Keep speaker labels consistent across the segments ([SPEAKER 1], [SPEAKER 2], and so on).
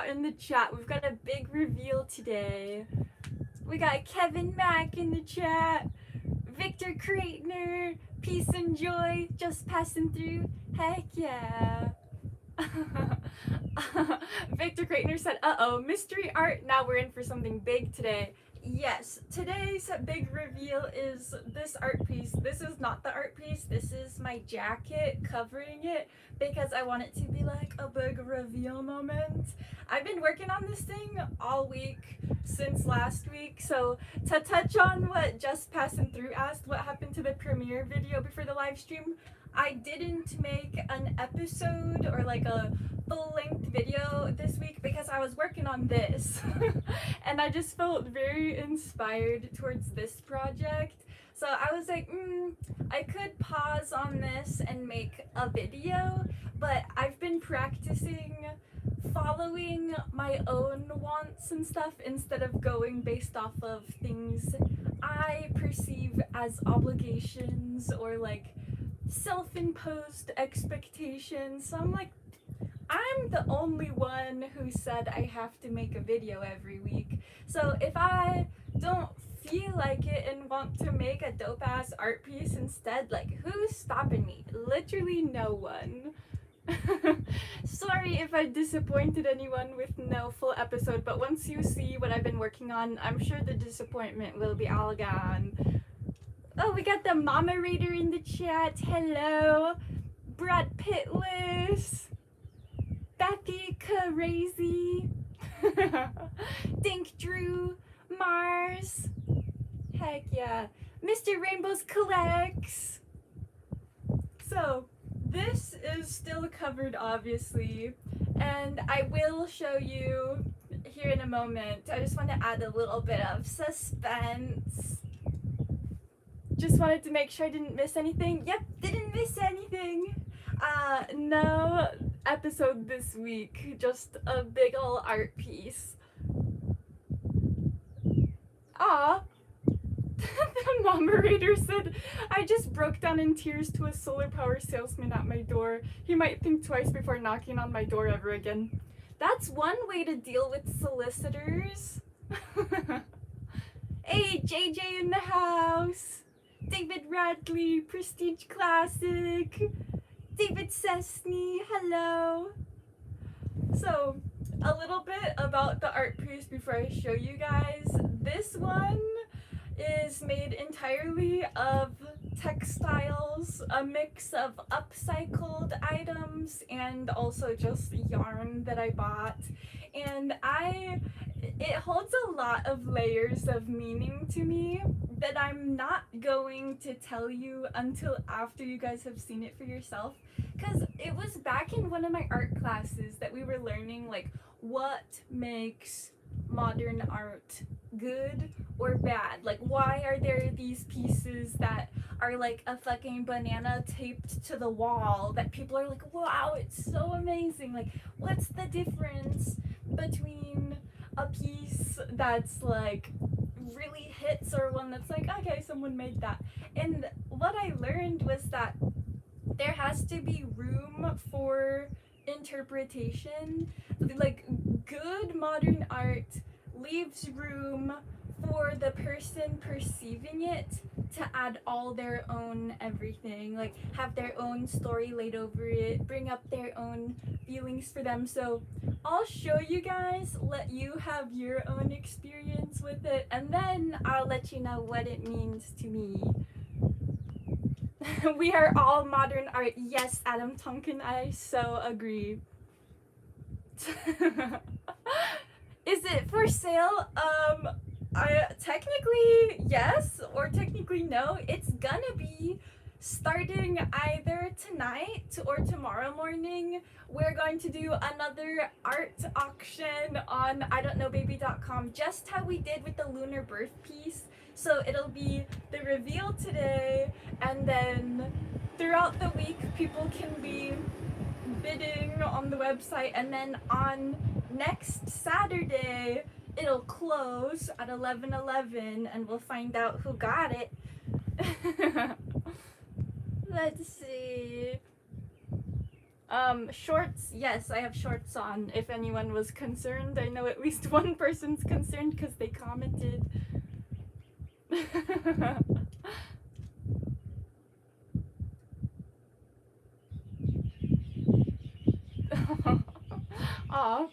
[SPEAKER 1] out in the chat. We've got a big reveal today. We got Kevin Mack in the chat. Victor Kreitner. Peace and joy. Just passing through. Heck yeah. Victor Kreitner said, uh-oh, mystery art. Now we're in for something big today. Yes, today's big reveal is this art piece. This is not the art piece. This is my jacket covering it because I want it to be like a big reveal moment. I've been working on this thing all week since last week. So to touch on what Just Passing Through asked, what happened to the premiere video before the live stream, I didn't make an episode or like a full-length video this week because I was working on this and I just felt very inspired towards this project. So I was like, I could pause on this and make a video, but I've been practicing following my own wants and stuff instead of going based off of things I perceive as obligations or like self-imposed expectations. So I'm like, I'm the only one who said I have to make a video every week. So if I don't feel like it and want to make a dope ass art piece instead, like who's stopping me? Literally no one. Sorry if I disappointed anyone with no full episode, but once you see what I've been working on, I'm sure the disappointment will be all gone. Oh, we got the Mama Raider in the chat. Hello. Brad Pittless. Bethy Crazy. Dink Drew. Mars. Heck yeah. Mr. Rainbows Collects. So, this is still covered, obviously, and I will show you here in a moment. I just want to add a little bit of suspense. Just wanted to make sure I didn't miss anything. Yep, didn't miss anything. No episode this week, just a big ol' art piece. Aw. The moderator said, I just broke down in tears to a solar power salesman at my door. He might think twice before knocking on my door ever again. That's one way to deal with solicitors. Hey, JJ in the house. David Radley, Prestige Classic. David Sesney, hello. So, a little bit about the art piece before I show you guys. This one is made entirely of textiles, a mix of upcycled items and also just yarn that I bought. And it holds a lot of layers of meaning to me that I'm not going to tell you until after you guys have seen it for yourself. Because it was back in one of my art classes that we were learning like what makes modern art good or bad. Like why are there these pieces that are like a fucking banana taped to the wall that people are like, wow, it's so amazing. Like what's the difference between a piece that's like really hits or one that's like, okay, someone made that. And what I learned was that there has to be room for interpretation. Like good modern art leaves room for the person perceiving it to add all their own everything, like have their own story laid over it, bring up their own feelings for them. So I'll show you guys, let you have your own experience with it, and then I'll let you know what it means to me. We are all modern art. Yes, Adam Tonkin, I so agree. Is it for sale? Technically yes, or technically no. It's gonna be starting either tonight or tomorrow morning. We're going to do another art auction on idontknowbaby.com, just how we did with the lunar birth piece. So it'll be the reveal today, and then throughout the week people can be bidding on the website, and then on next Saturday it'll close at 11:11 and we'll find out who got it. Let's see. Shorts, yes, I have shorts on. If anyone was concerned, I know at least one person's concerned because they commented. Aw.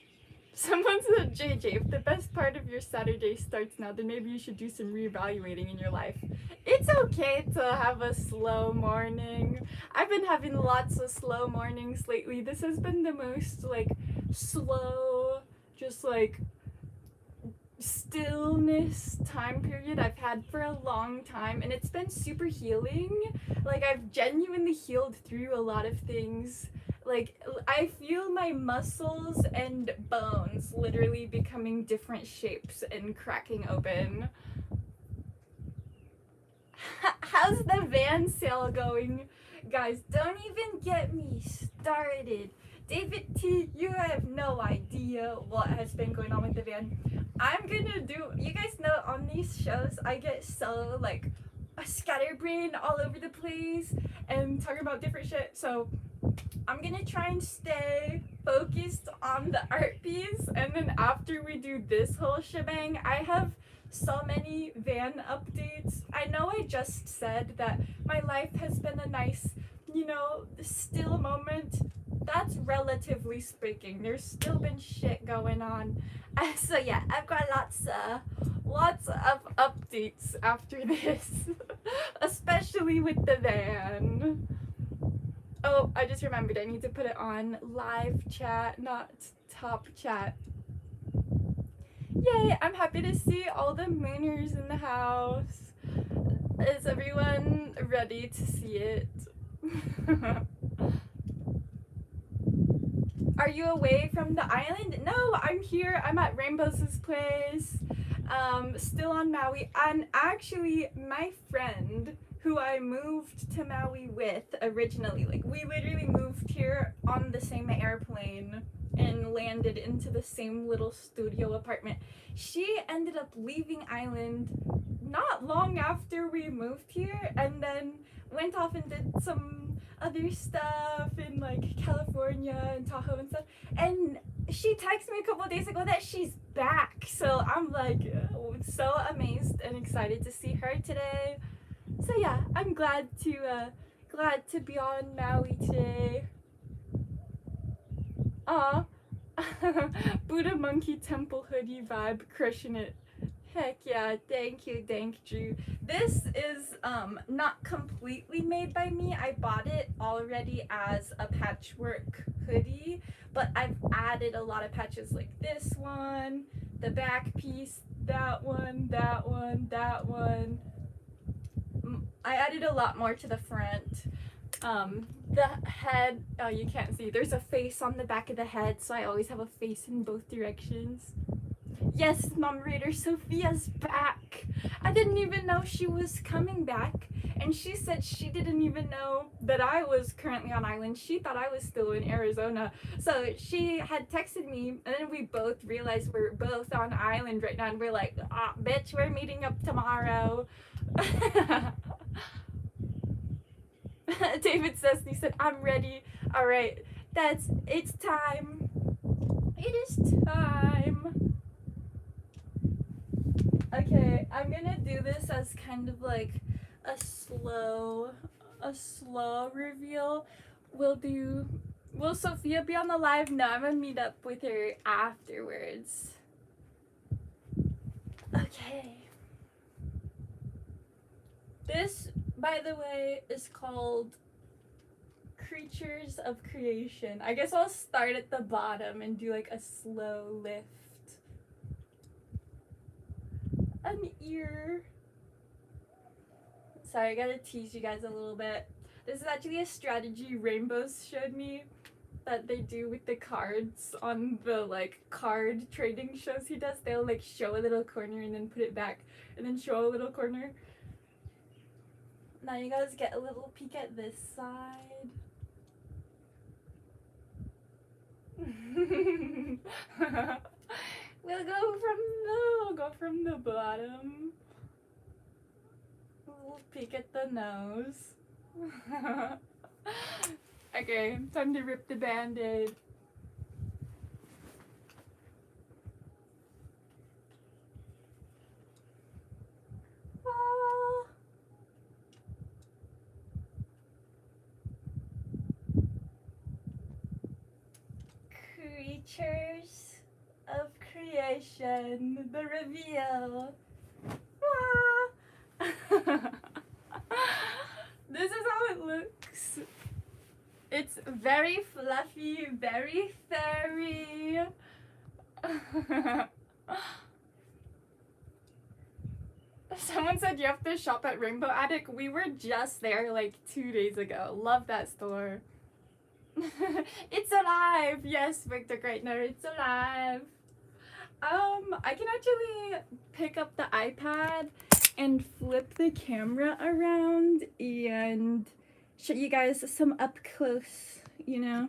[SPEAKER 1] Someone said, JJ, if the best part of your Saturday starts now, then maybe you should do some reevaluating in your life. It's okay to have a slow morning. I've been having lots of slow mornings lately. This has been the most, like, slow, just, like, stillness time period I've had for a long time, and it's been super healing. Like, I've genuinely healed through a lot of things. Like, I feel my muscles and bones literally becoming different shapes and cracking open. How's the van sale going? Guys, don't even get me started. David T, you have no idea what has been going on with the van. I'm gonna do, you guys know on these shows, I get so like a scatterbrain all over the place and talking about different shit. So I'm gonna try and stay focused on the art piece, and then after we do this whole shebang, I have so many van updates. I know I just said that my life has been a nice, you know, still moment. That's relatively speaking. There's still been shit going on. So yeah, I've got lots of updates after this, especially with the van. Oh, I just remembered I need to put it on live chat, not top chat. Yay, I'm happy to see all the mooners in the house. Is everyone ready to see it? Are you away from the island? No, I'm here. I'm at Rainbow's place, still on Maui. And actually, my friend who I moved to Maui with originally, like we literally moved here on the same airplane and landed into the same little studio apartment. She ended up leaving island not long after we moved here, and then went off and did some other stuff in like California and Tahoe and stuff. And she texted me a couple of days ago that she's back. So I'm like so amazed and excited to see her today. So yeah, I'm glad to be on Maui today. Aw. Buddha Monkey Temple hoodie vibe, crushing it. Heck yeah, thank you, Drew. This is not completely made by me. I bought it already as a patchwork hoodie, but I've added a lot of patches like this one, the back piece, that one, that one, that one. I added a lot more to the front. The head, oh, you can't see. There's a face on the back of the head, so I always have a face in both directions. Yes, Mom Raider, Sophia's back. I didn't even know she was coming back, and she said she didn't even know that I was currently on island. She thought I was still in Arizona. So she had texted me, and then we both realized we're both on island right now, and we're like, ah, bitch, we're meeting up tomorrow. David says, he said, I'm ready. All right, it's time. It is time. Okay, I'm gonna do this as kind of like a slow reveal. Will Sophia be on the live? No, I'm gonna meet up with her afterwards. Okay. This, by the way, is called Creatures of Creation. I guess I'll start at the bottom and do like a slow lift. An ear. Sorry, I gotta tease you guys a little bit. This is actually a strategy Rainbows showed me that they do with the cards on the like card trading shows he does. They'll like show a little corner and then put it back and then show a little corner. Now you guys get a little peek at this side. We'll go from the bottom. A little peek at the nose. Okay, time to rip the band-aid. Ah. Creatures of creation, the reveal. Ah. This is how it looks. It's very fluffy, very fairy. Someone said you have to shop at Rainbow Attic. We were just there like 2 days ago. Love that store. It's alive! Yes, Victor Greitner, it's alive. I can actually pick up the iPad and flip the camera around and show you guys some up close, you know,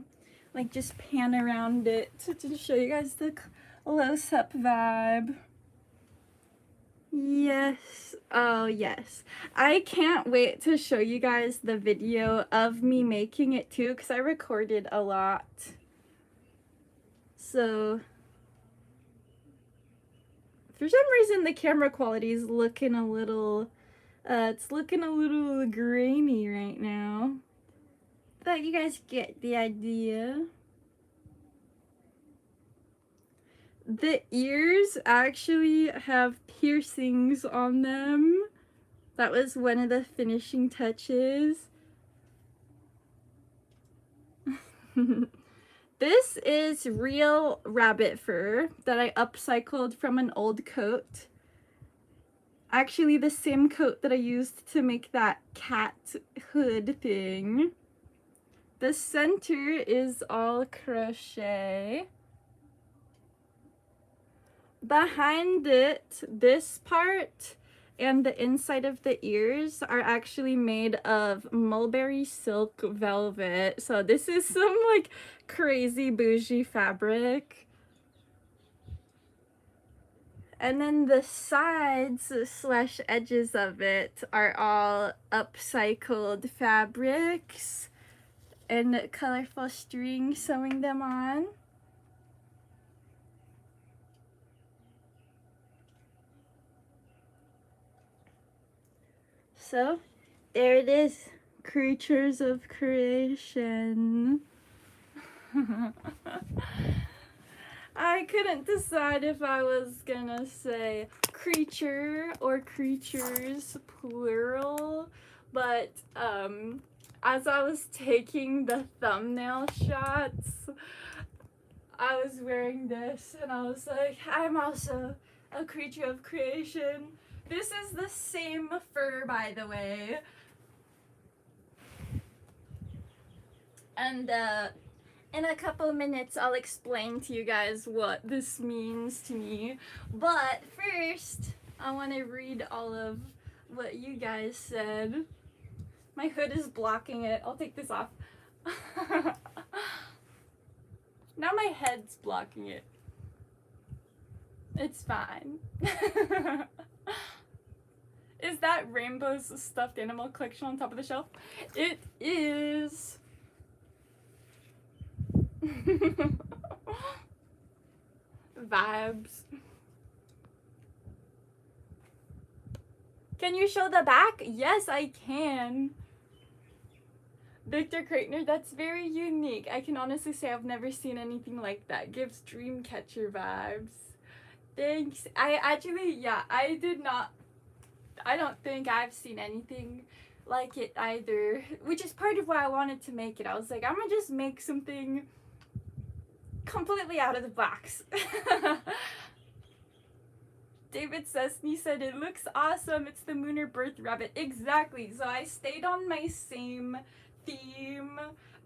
[SPEAKER 1] like just pan around it to show you guys the close-up vibe. Yes, oh yes. I can't wait to show you guys the video of me making it too, because I recorded a lot. So for some reason the camera quality is looking a little it's looking a little grainy right now, but you guys get the idea. The ears actually have piercings on them. That was one of the finishing touches. This is real rabbit fur that I upcycled from an old coat. Actually, the same coat that I used to make that cat hood thing. The center is all crochet. Behind it, this part and the inside of the ears are actually made of mulberry silk velvet. So this is some like crazy bougie fabric. And then the sides slash edges of it are all upcycled fabrics and colorful string sewing them on. So there it is, creatures of creation. I couldn't decide if I was gonna say creature or creatures plural, but as I was taking the thumbnail shots, I was wearing this and I was like, I'm also a creature of creation. This is the same fur, by the way. And in a couple of minutes, I'll explain to you guys what this means to me. But first, I want to read all of what you guys said. My hood is blocking it. I'll take this off. Now my head's blocking it. It's fine. Is that Rainbow's stuffed animal collection on top of the shelf? It is. Vibes. Can you show the back? Yes, I can. Victor Kreitner, that's very unique. I can honestly say I've never seen anything like that. Gives Dreamcatcher vibes. Thanks. I actually, yeah, I don't think I've seen anything like it either, which is part of why I wanted to make it. I was like, I'm gonna just make something completely out of the box. David Sesney said, it looks awesome. It's the Mooner Birth Rabbit. Exactly. So I stayed on my same theme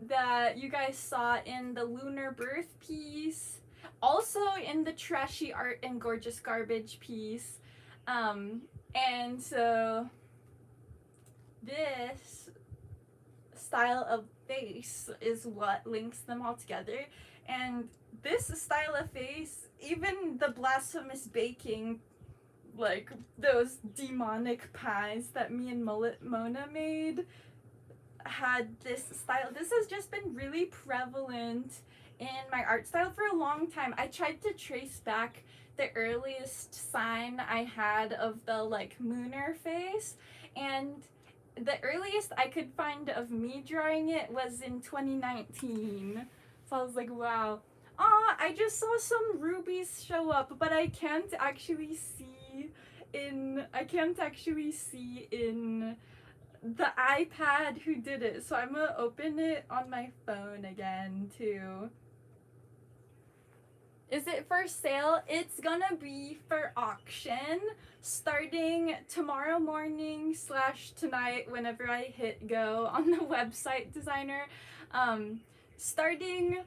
[SPEAKER 1] that you guys saw in the Lunar Birth piece. Also in the Trashy Art and Gorgeous Garbage piece. And so this style of face is what links them all together. And this style of face, even the blasphemous baking, like those demonic pies that me and Mona made, had this style. This has just been really prevalent in my art style for a long time. I tried to trace back the earliest sign I had of the like mooner face, and the earliest I could find of me drawing it was in 2019. So I was like, wow. I just saw some rubies show up, but I can't actually see in the iPad who did it. So I'm gonna open it on my phone again too. Is it for sale? It's gonna be for auction starting tomorrow morning / tonight whenever I hit go on the website designer. Starting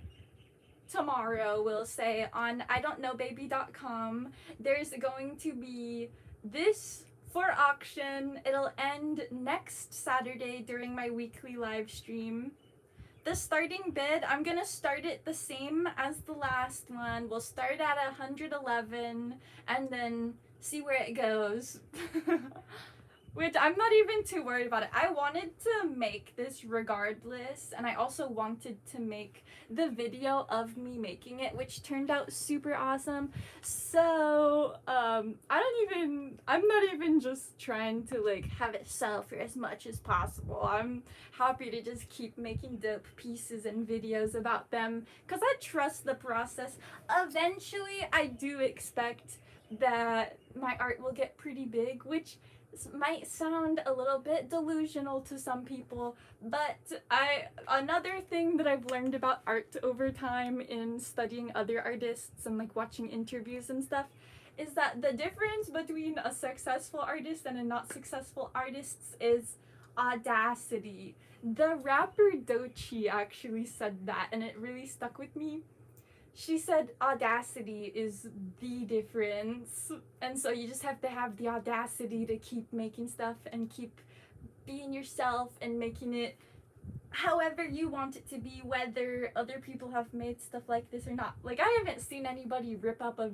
[SPEAKER 1] tomorrow, we'll say, on idontknowbabyLLC, there's going to be this for auction. It'll end next Saturday during my weekly live stream. The starting bid, I'm gonna start it the same as the last one. We'll start at 111 and then see where it goes. Which I'm not even too worried about it. I wanted to make this regardless, and I also wanted to make the video of me making it, which turned out super awesome. So I'm not even just trying to like have it sell for as much as possible. I'm happy to just keep making dope pieces and videos about them because I trust the process. Eventually I do expect that my art will get pretty big, which might sound a little bit delusional to some people, but another thing that I've learned about art over time in studying other artists and like watching interviews and stuff is that the difference between a successful artist and a not successful artist is audacity. The rapper Doechii actually said that, and it really stuck with me. She said audacity is the difference, and so you just have to have the audacity to keep making stuff and keep being yourself and making it however you want it to be, whether other people have made stuff like this or not. Like, I haven't seen anybody rip up a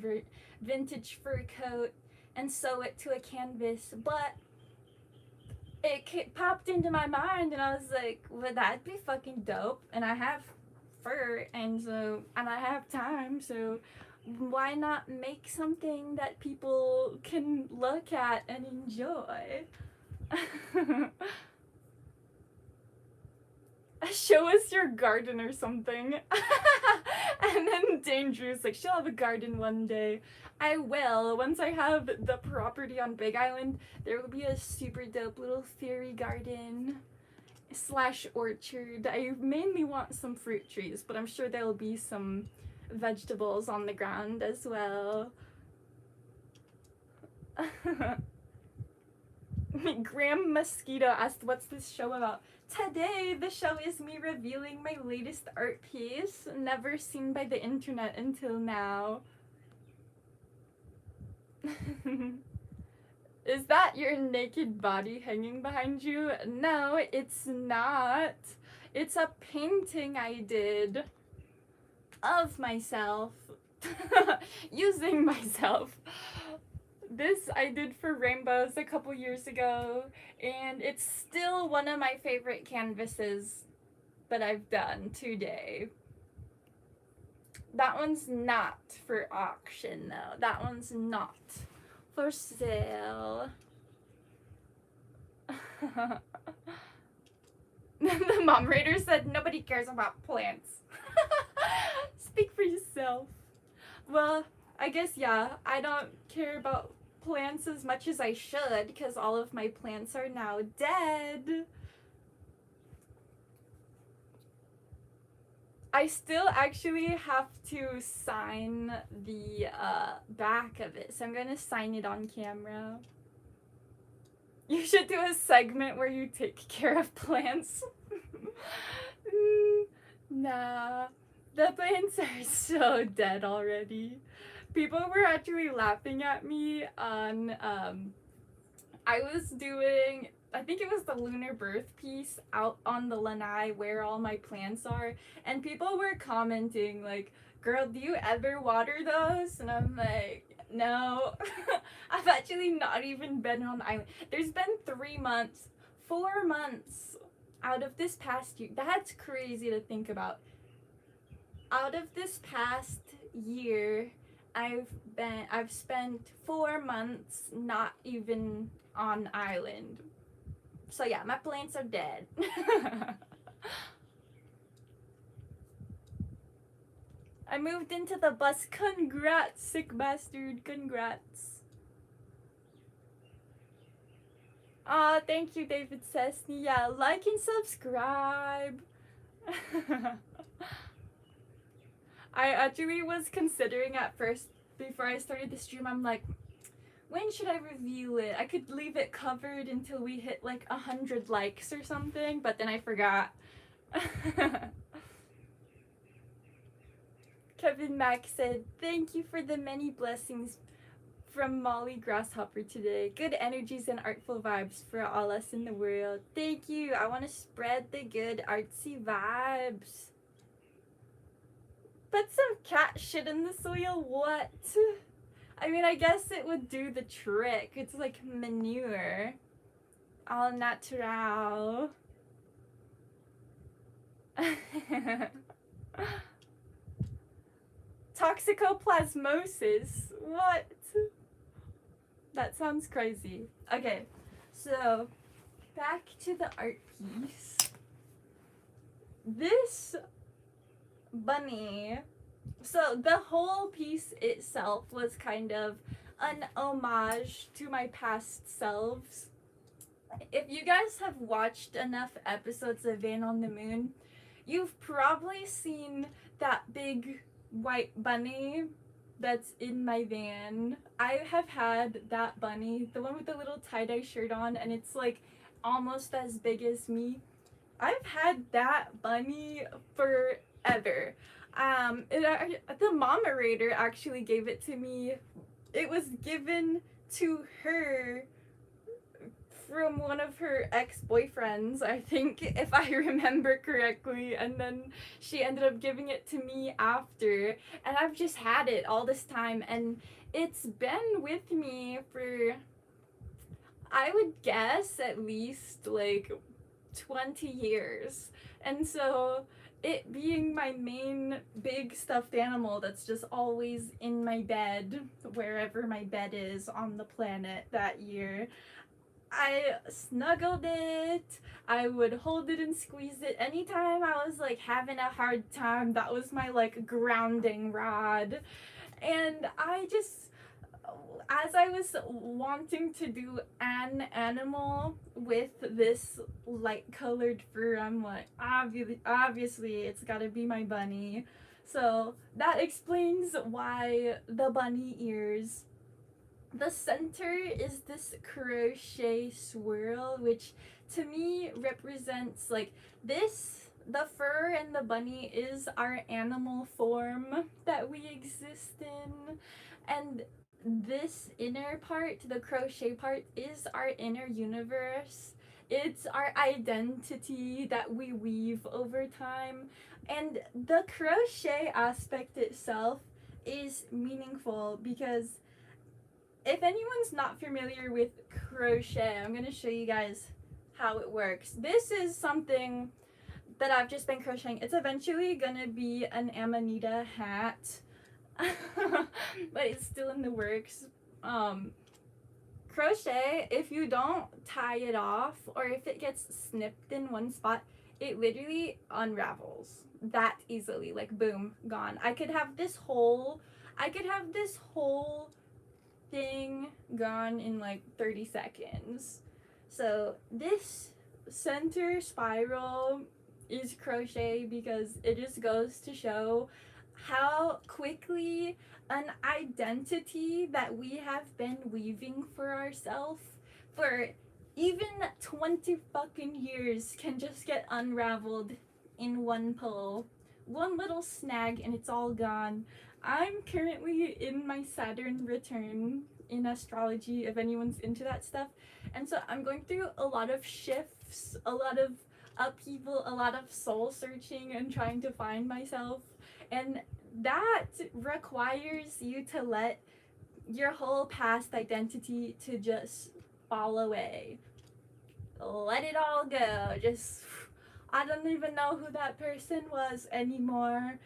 [SPEAKER 1] vintage fur coat and sew it to a canvas, but it popped into my mind and I was like, well, that'd be fucking dope, and I have fur and I have time, so why not make something that people can look at and enjoy? Show us your garden or something. And then Dangerous like, she'll have a garden one day. I will. Once I have the property on Big Island, there will be a super dope little fairy garden / orchard. I mainly want some fruit trees, but I'm sure there will be some vegetables on the ground as well. Graham Mosquito asked, what's this show about? Today, the show is me revealing my latest art piece, never seen by the internet until now. Is that your naked body hanging behind you? No, it's not. It's a painting I did of myself. Using myself. This I did for Rainbows a couple years ago, and it's still one of my favorite canvases that I've done today. That one's not for auction though. That one's not for sale. The mom raider said nobody cares about plants. Speak for yourself. Well, I guess, yeah, I don't care about plants as much as I should because all of my plants are now dead. I still actually have to sign the back of it, so I'm gonna sign it on camera. You should do a segment where you take care of plants. Nah, the plants are so dead already. People were actually laughing at me on, I was doing, I think it was the lunar birth piece out on the lanai where all my plants are, and people were commenting like, girl, do you ever water those? And I'm like, no. I've actually not even been on the island. There's been 3 months, 4 months out of this past year, that's crazy to think about. Out of this past year, I've spent 4 months not even on island. So yeah, my plants are dead. I moved into the bus. Congrats, sick bastard. Congrats. Aw, thank you, David Cessny. Yeah, like and subscribe. I actually was considering at first, before I started the stream, I'm like, when should I reveal it? I could leave it covered until we hit like 100 likes or something, but then I forgot. Kevin Mack said, thank you for the many blessings from Molly Grasshopper today. Good energies and artful vibes for all us in the world. Thank you. I want to spread the good artsy vibes. Put some cat shit in the soil? What? I mean, I guess it would do the trick. It's like manure. All natural. Toxicoplasmosis? What? That sounds crazy. Okay, so back to the art piece. This bunny, so the whole piece itself was kind of an homage to my past selves. If you guys have watched enough episodes of Van on the Moon, you've probably seen that big white bunny that's in my van. I have had that bunny, the one with the little tie-dye shirt on, and it's like almost as big as me. I've had that bunny forever. The moderator actually gave it to me. It was given to her from one of her ex-boyfriends, I think, if I remember correctly, and then she ended up giving it to me after, and I've just had it all this time, and it's been with me for, I would guess, at least like 20 years. And so it being my main big stuffed animal that's just always in my bed, wherever my bed is on the planet that year, I snuggled it. I would hold it and squeeze it anytime I was like having a hard time. That was my like grounding rod. And I just, as I was wanting to do an animal with this light colored fur, I'm like, obviously it's gotta be my bunny. So that explains why the bunny ears. The center is this crochet swirl, which to me represents like this, the fur and the bunny is our animal form that we exist in, and this inner part, the crochet part, is our inner universe. It's our identity that we weave over time, and the crochet aspect itself is meaningful because if anyone's not familiar with crochet, I'm going to show you guys how it works. This is something that I've just been crocheting. It's eventually going to be an Amanita hat, but it's still in the works. Crochet, if you don't tie it off or if it gets snipped in one spot, it literally unravels that easily. Like boom, gone. I could have this whole thing gone in like 30 seconds. So this center spiral is crochet because it just goes to show how quickly an identity that we have been weaving for ourselves for even 20 fucking years can just get unraveled in one pull. One little snag and it's all gone. I'm currently in my Saturn return in astrology, if anyone's into that stuff. And so I'm going through a lot of shifts, a lot of upheaval, a lot of soul searching and trying to find myself. And that requires you to let your whole past identity to just fall away. Let it all go. Just I don't even know who that person was anymore,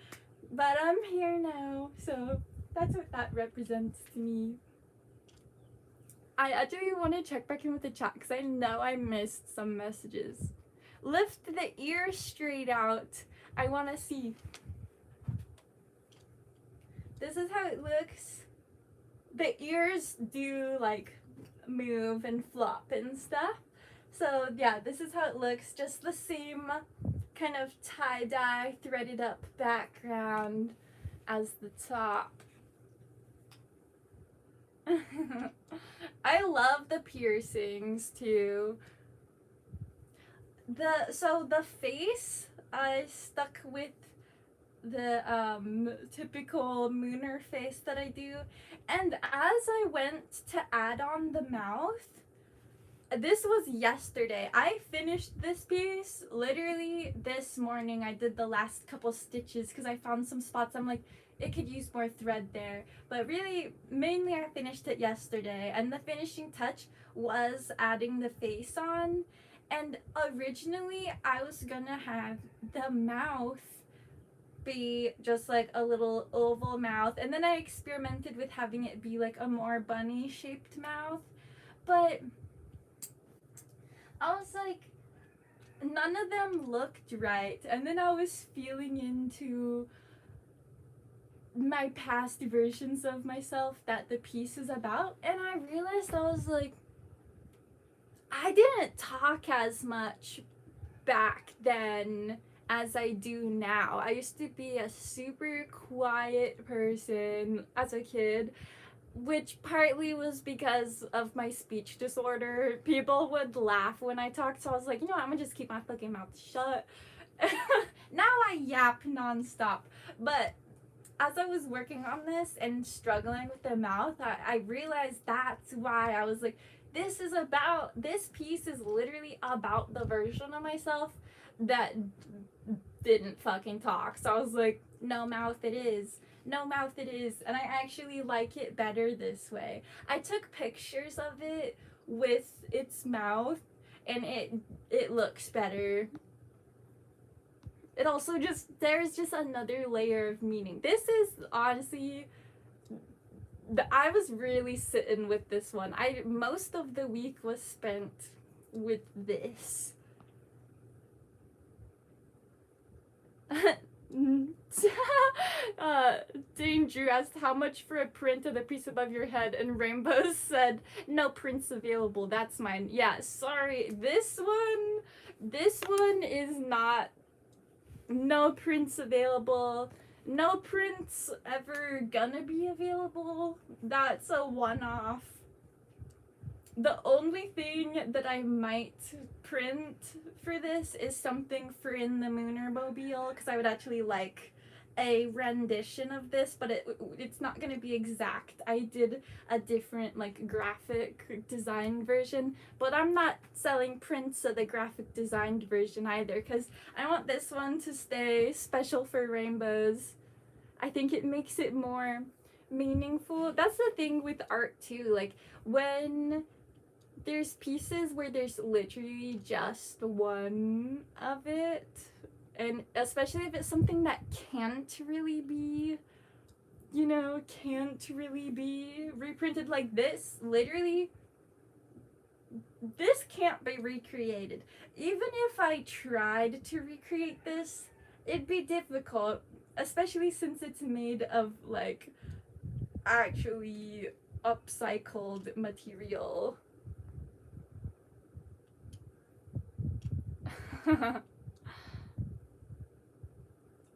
[SPEAKER 1] but I'm here now, so that's what that represents to me. I actually want to check back in with the chat because I know I missed some messages. Lift the ears straight out. I want to see. This is how it looks. The ears do like move and flop and stuff. So yeah, this is how it looks. Just the same kind of tie-dye threaded up background as the top. I love the piercings too. So the face, I stuck with the typical mooner face that I do, and as I went to add on the mouth, this was yesterday. I finished this piece literally this morning. I did the last couple stitches because I found some spots I'm like, it could use more thread there, but really mainly I finished it yesterday, and the finishing touch was adding the face on. And originally I was gonna have the mouth be just like a little oval mouth, and then I experimented with having it be like a more bunny shaped mouth, but I was like, none of them looked right. And then I was feeling into my past versions of myself that the piece is about, and I realized I was like, I didn't talk as much back then as I do now. I used to be a super quiet person as a kid, which partly was because of my speech disorder. People would laugh when I talked, so I was like, you know what, I'm gonna just keep my fucking mouth shut. Now I yap nonstop. But as I was working on this and struggling with the mouth, I realized that's why I was like, this piece is literally about the version of myself that didn't fucking talk. So I was like, no mouth it is. No mouth it is. And I actually like it better this way. I took pictures of it with its mouth, and it looks better. It also there's just another layer of meaning. This is honestly, I was really sitting with this one. Most of the week was spent with this. Dane Drew asked how much for a print of the piece above your head, and Rainbow said no prints available. That's mine. Yeah, sorry. This one is not. No prints available. No prints ever gonna be available. That's a one-off. The only thing that I might print for this is something for in the Moonermobile, because I would actually like a rendition of this, but it's not going to be exact. I did a different like graphic design version, but I'm not selling prints of the graphic designed version either, because I want this one to stay special for rainbows. I think it makes it more meaningful. That's the thing with art too, like when there's pieces where there's literally just one of it, and especially if it's something that can't really be, can't really be reprinted, like this, literally, this can't be recreated. Even if I tried to recreate this, it'd be difficult, especially since it's made of, like, actually upcycled material.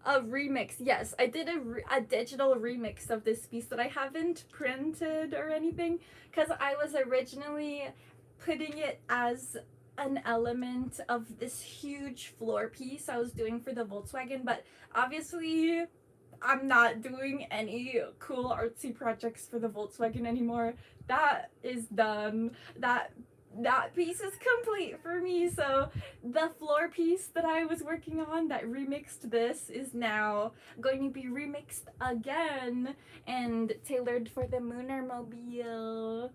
[SPEAKER 1] A remix, yes, I did a digital remix of this piece that I haven't printed or anything, because I was originally putting it as an element of this huge floor piece I was doing for the Volkswagen, but obviously I'm not doing any cool artsy projects for the Volkswagen anymore. That is done. That piece is complete for me. So the floor piece that I was working on that remixed this is now going to be remixed again and tailored for the Moonermobile.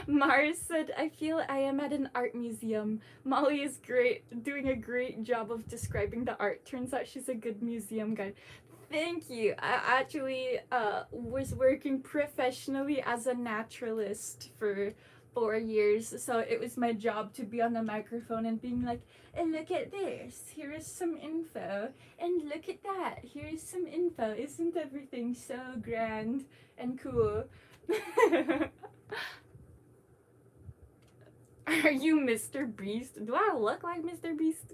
[SPEAKER 1] Mars said, I feel I am at an art museum. Molly is great, doing a great job of describing the art. Turns out she's a good museum guide. Thank you. I actually was working professionally as a naturalist for 4 years, so it was my job to be on the microphone and being like, and look at this, here is some info, and look at that, here is some info. Isn't everything so grand and cool? Are you Mr. Beast? Do I look like Mr. Beast?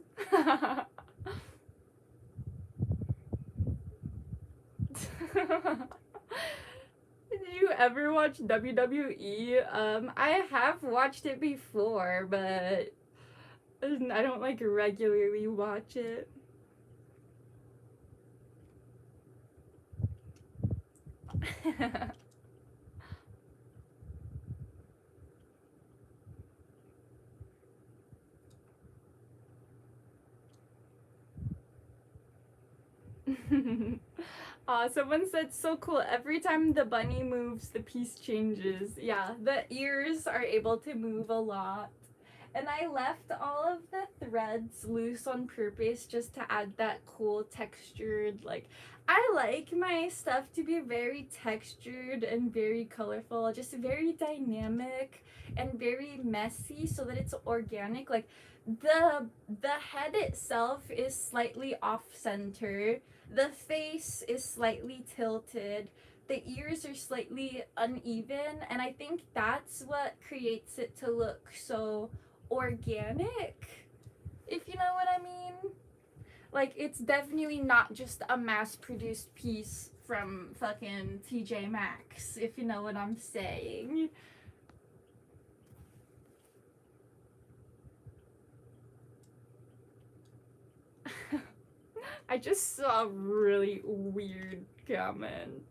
[SPEAKER 1] Did you ever watch WWE? I have watched it before, but I don't like regularly watch it. Someone said, so cool. Every time the bunny moves, the piece changes. Yeah, the ears are able to move a lot. And I left all of the threads loose on purpose just to add that cool textured, like, I like my stuff to be very textured and very colorful, just very dynamic and very messy so that it's organic. Like, the head itself is slightly off center. The face is slightly tilted. The ears are slightly uneven, and I think that's what creates it to look so organic, if you know what I mean. Like, it's definitely not just a mass-produced piece from fucking TJ Maxx, if you know what I'm saying. I just saw a really weird comment.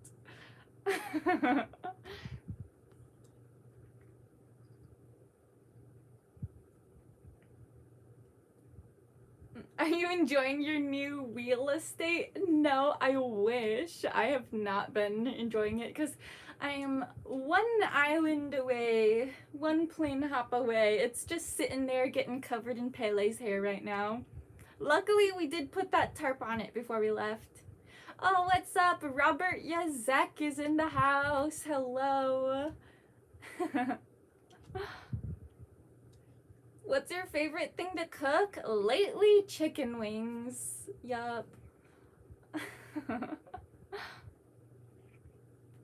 [SPEAKER 1] Are you enjoying your new real estate? No, I wish. I have not been enjoying it because I am one island away, one plane hop away. It's just sitting there getting covered in Pele's hair right now. Luckily, we did put that tarp on it before we left. Oh, what's up? Robert Yazek is in the house. Hello. What's your favorite thing to cook? Lately, chicken wings. Yup.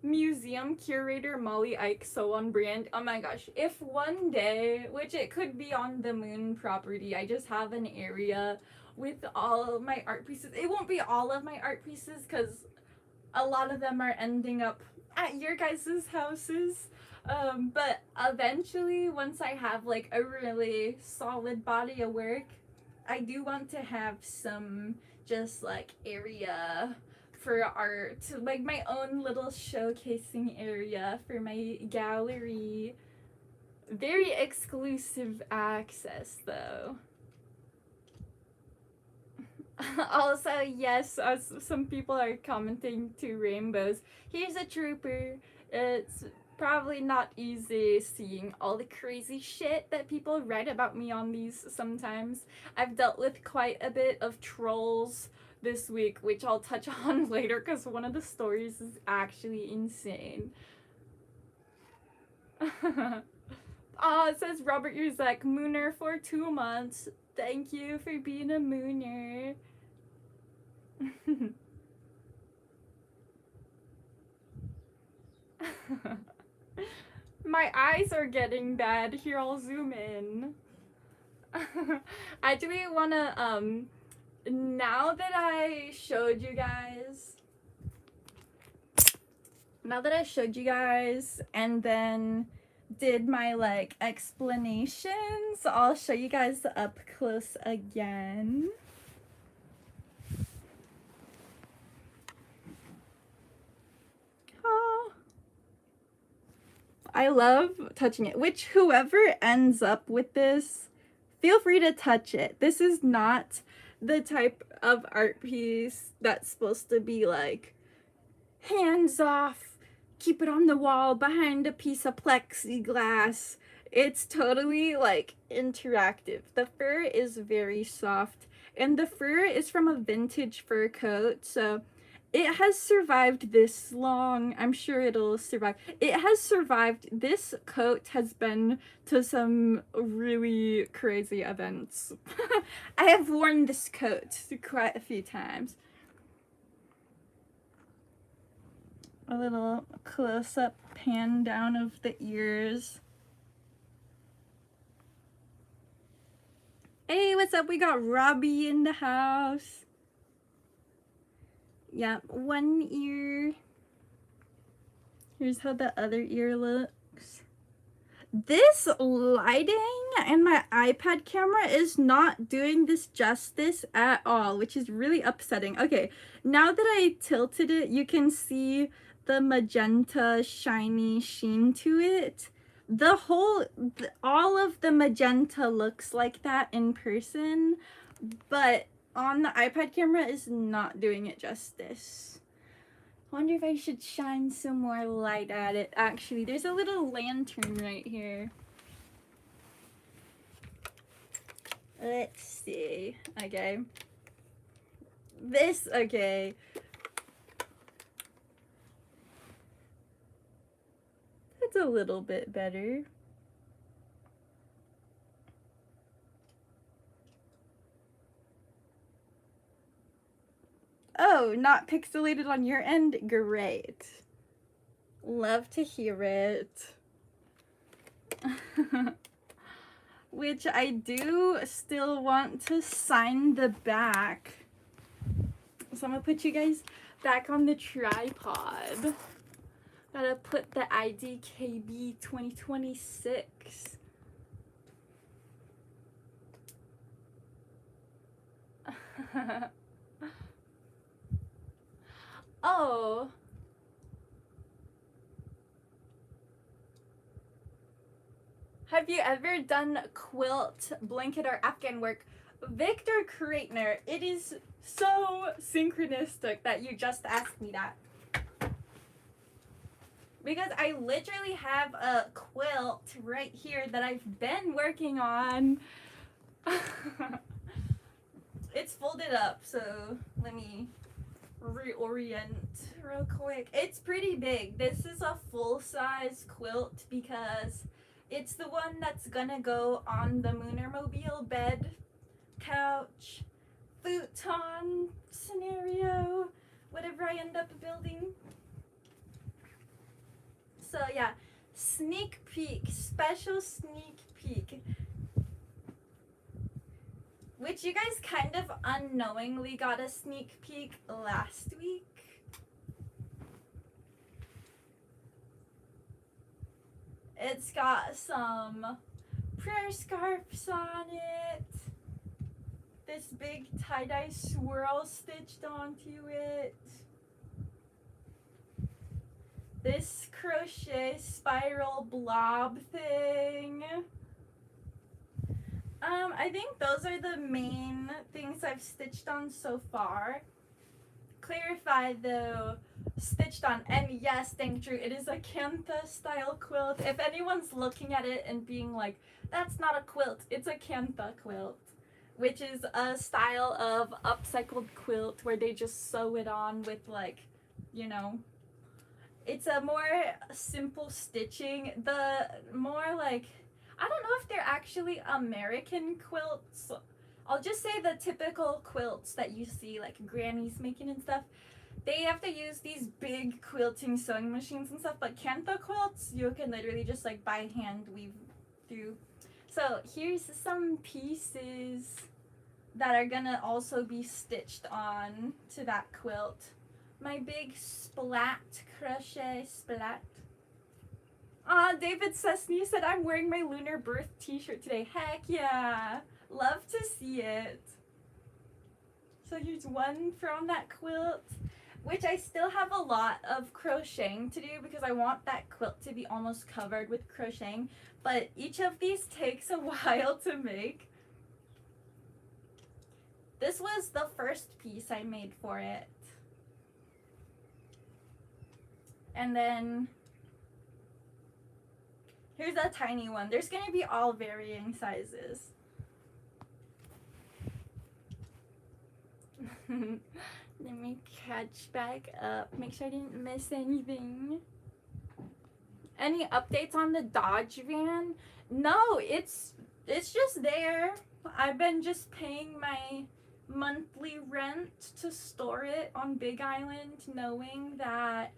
[SPEAKER 1] Museum curator Molly Eich, so on brand. Oh my gosh, if one day, which it could be on the Moon property, I just have an area with all of my art pieces. It won't be all of my art pieces because a lot of them are ending up at your guys' houses. But eventually, once I have like a really solid body of work, I do want to have some just like area for art, like my own little showcasing area for my gallery. Very exclusive access though. Also, yes, some people are commenting to rainbows. Here's a trooper. It's probably not easy seeing all the crazy shit that people write about me on these sometimes. I've dealt with quite a bit of trolls this week, which I'll touch on later because one of the stories is actually insane. It says Robert Yuzek, Mooner for 2 months. Thank you for being a Mooner. My eyes are getting bad. Here, I'll zoom in. I do wanna, now that I showed you guys, and then did my like explanations, I'll show you guys up close again. Oh, I love touching it, which whoever ends up with this, feel free to touch it. This is not the type of art piece that's supposed to be like hands off, keep it on the wall behind a piece of plexiglass. It's totally like interactive. The fur is very soft, and the fur is from a vintage fur coat, so it has survived this long. I'm sure it'll survive. It has survived. This coat has been to some really crazy events. I have worn this coat quite a few times. A little close-up pan down of the ears. Hey, what's up? We got Robbie in the house. Yep, one ear. Here's how the other ear looks. This lighting and my iPad camera is not doing this justice at all, which is really upsetting. Okay, now that I tilted it, you can see the magenta shiny sheen to it. All of the magenta looks like that in person, but on the iPad camera is not doing it justice. I wonder if I should shine some more light at it. Actually, there's a little lantern right here. Let's see. Okay. Okay. That's a little bit better. Oh, not pixelated on your end? Great. Love to hear it. Which I do still want to sign the back. So I'm gonna put you guys back on the tripod. Gotta put the IDKB 2026. Oh. Have you ever done quilt, blanket, or Afghan work? Victor Kreitner, it is so synchronistic that you just asked me that. Because I literally have a quilt right here that I've been working on. It's folded up, so let me reorient real quick. It's pretty big. This is a full-size quilt because it's the one that's gonna go on the Moonermobile bed, couch, futon scenario, whatever I end up building. So yeah, sneak peek, special sneak peek, which you guys kind of unknowingly got a sneak peek last week. It's got some prayer scarves on it, this big tie-dye swirl stitched onto it, this crochet spiral blob thing. I think those are the main things I've stitched on so far. Clarify though, stitched on, and yes, thank Drew, it is a Kantha style quilt. If anyone's looking at it and being like, that's not a quilt, it's a Kantha quilt, which is a style of upcycled quilt where they just sew it on with, like, you know, it's a more simple stitching. The more like, I don't know if they're actually American quilts. I'll just say the typical quilts that you see like grannies making and stuff. They have to use these big quilting sewing machines and stuff, but Kantha quilts, you can literally just like by hand weave through. So here's some pieces that are gonna also be stitched on to that quilt. My big splat, crochet splat. David Sesney said I'm wearing my lunar birth t-shirt today. Heck yeah. Love to see it. So here's one from that quilt, which I still have a lot of crocheting to do because I want that quilt to be almost covered with crocheting, but each of these takes a while to make. This was the first piece I made for it. And then here's a tiny one. There's gonna be all varying sizes. Let me catch back up. Make sure I didn't miss anything. Any updates on the Dodge van? No, it's just there. I've been just paying my monthly rent to store it on Big Island, knowing that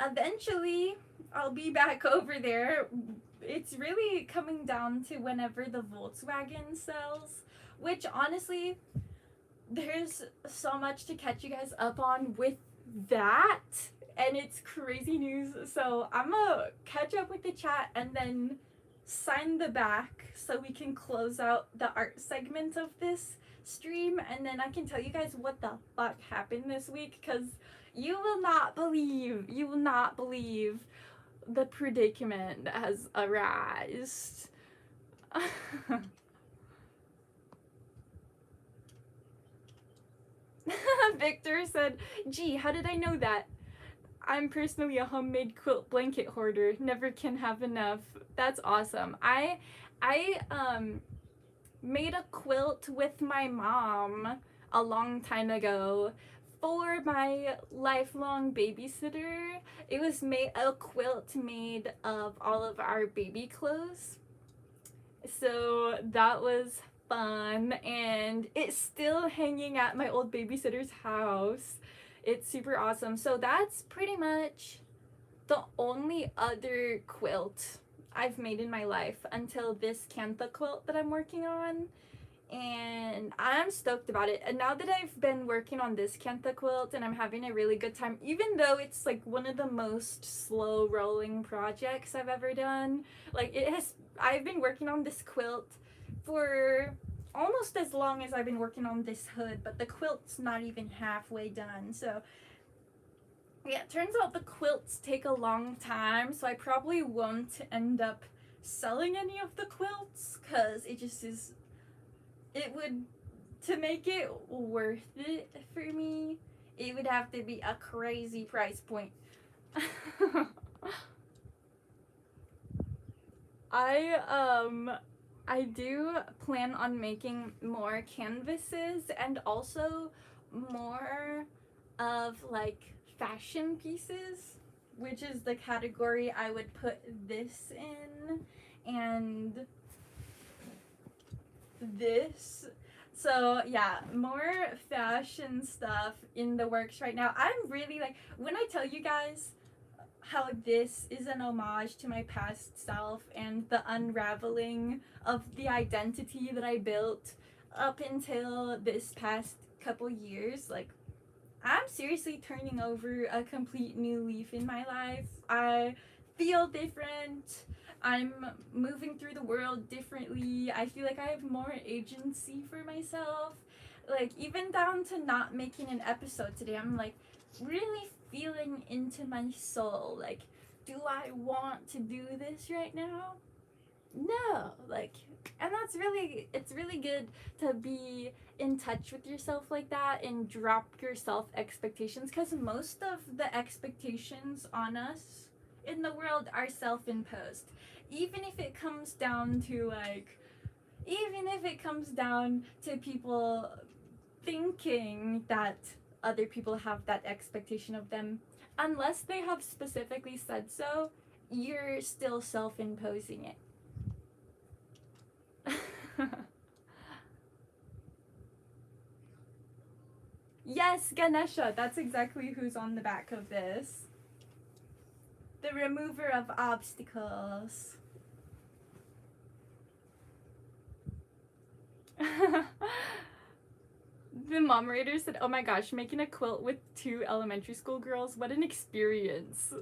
[SPEAKER 1] eventually I'll be back over there. It's really coming down to whenever the Volkswagen sells, which honestly, there's so much to catch you guys up on with that, and it's crazy news. So I'm gonna catch up with the chat and then sign the back so we can close out the art segment of this stream, and then I can tell you guys what the fuck happened this week, because you will not believe the predicament that has arisen. Victor said, gee, how did I know that? I'm personally a homemade quilt blanket hoarder. Never can have enough. That's awesome. I made a quilt with my mom a long time ago for my lifelong babysitter. It was a quilt made of all of our baby clothes. So that was fun, and it's still hanging at my old babysitter's house. It's super awesome. So that's pretty much the only other quilt I've made in my life until this Cantha quilt that I'm working on, and I'm stoked about it. And now that I've been working on this Cantha quilt and I'm having a really good time, even though it's like one of the most slow rolling projects I've ever done, like I've been working on this quilt for almost as long as I've been working on this hood, but the quilt's not even halfway done. So yeah, it turns out the quilts take a long time, so I probably won't end up selling any of the quilts, because it just is, to make it worth it for me, it would have to be a crazy price point. I do plan on making more canvases and also more of like fashion pieces, which is the category I would put this in, and this. So yeah, more fashion stuff in the works right now. I'm really like, when I tell you guys how this is an homage to my past self and the unraveling of the identity that I built up until this past couple years, like, I'm seriously turning over a complete new leaf in my life. I feel different. I'm moving through the world differently. I feel like I have more agency for myself. Like, even down to not making an episode today, I'm like really feeling into my soul. Like, do I want to do this right now? No. Like, and that's really, it's really good to be in touch with yourself like that and drop your self expectations, because most of the expectations on us in the world are self-imposed. Even if it comes down to people thinking that other people have that expectation of them, unless they have specifically said so, you're still self-imposing it. Yes, Ganesha, that's exactly who's on the back of this. The remover of obstacles. The moderator said, oh my gosh, making a quilt with 2 elementary school girls, what an experience.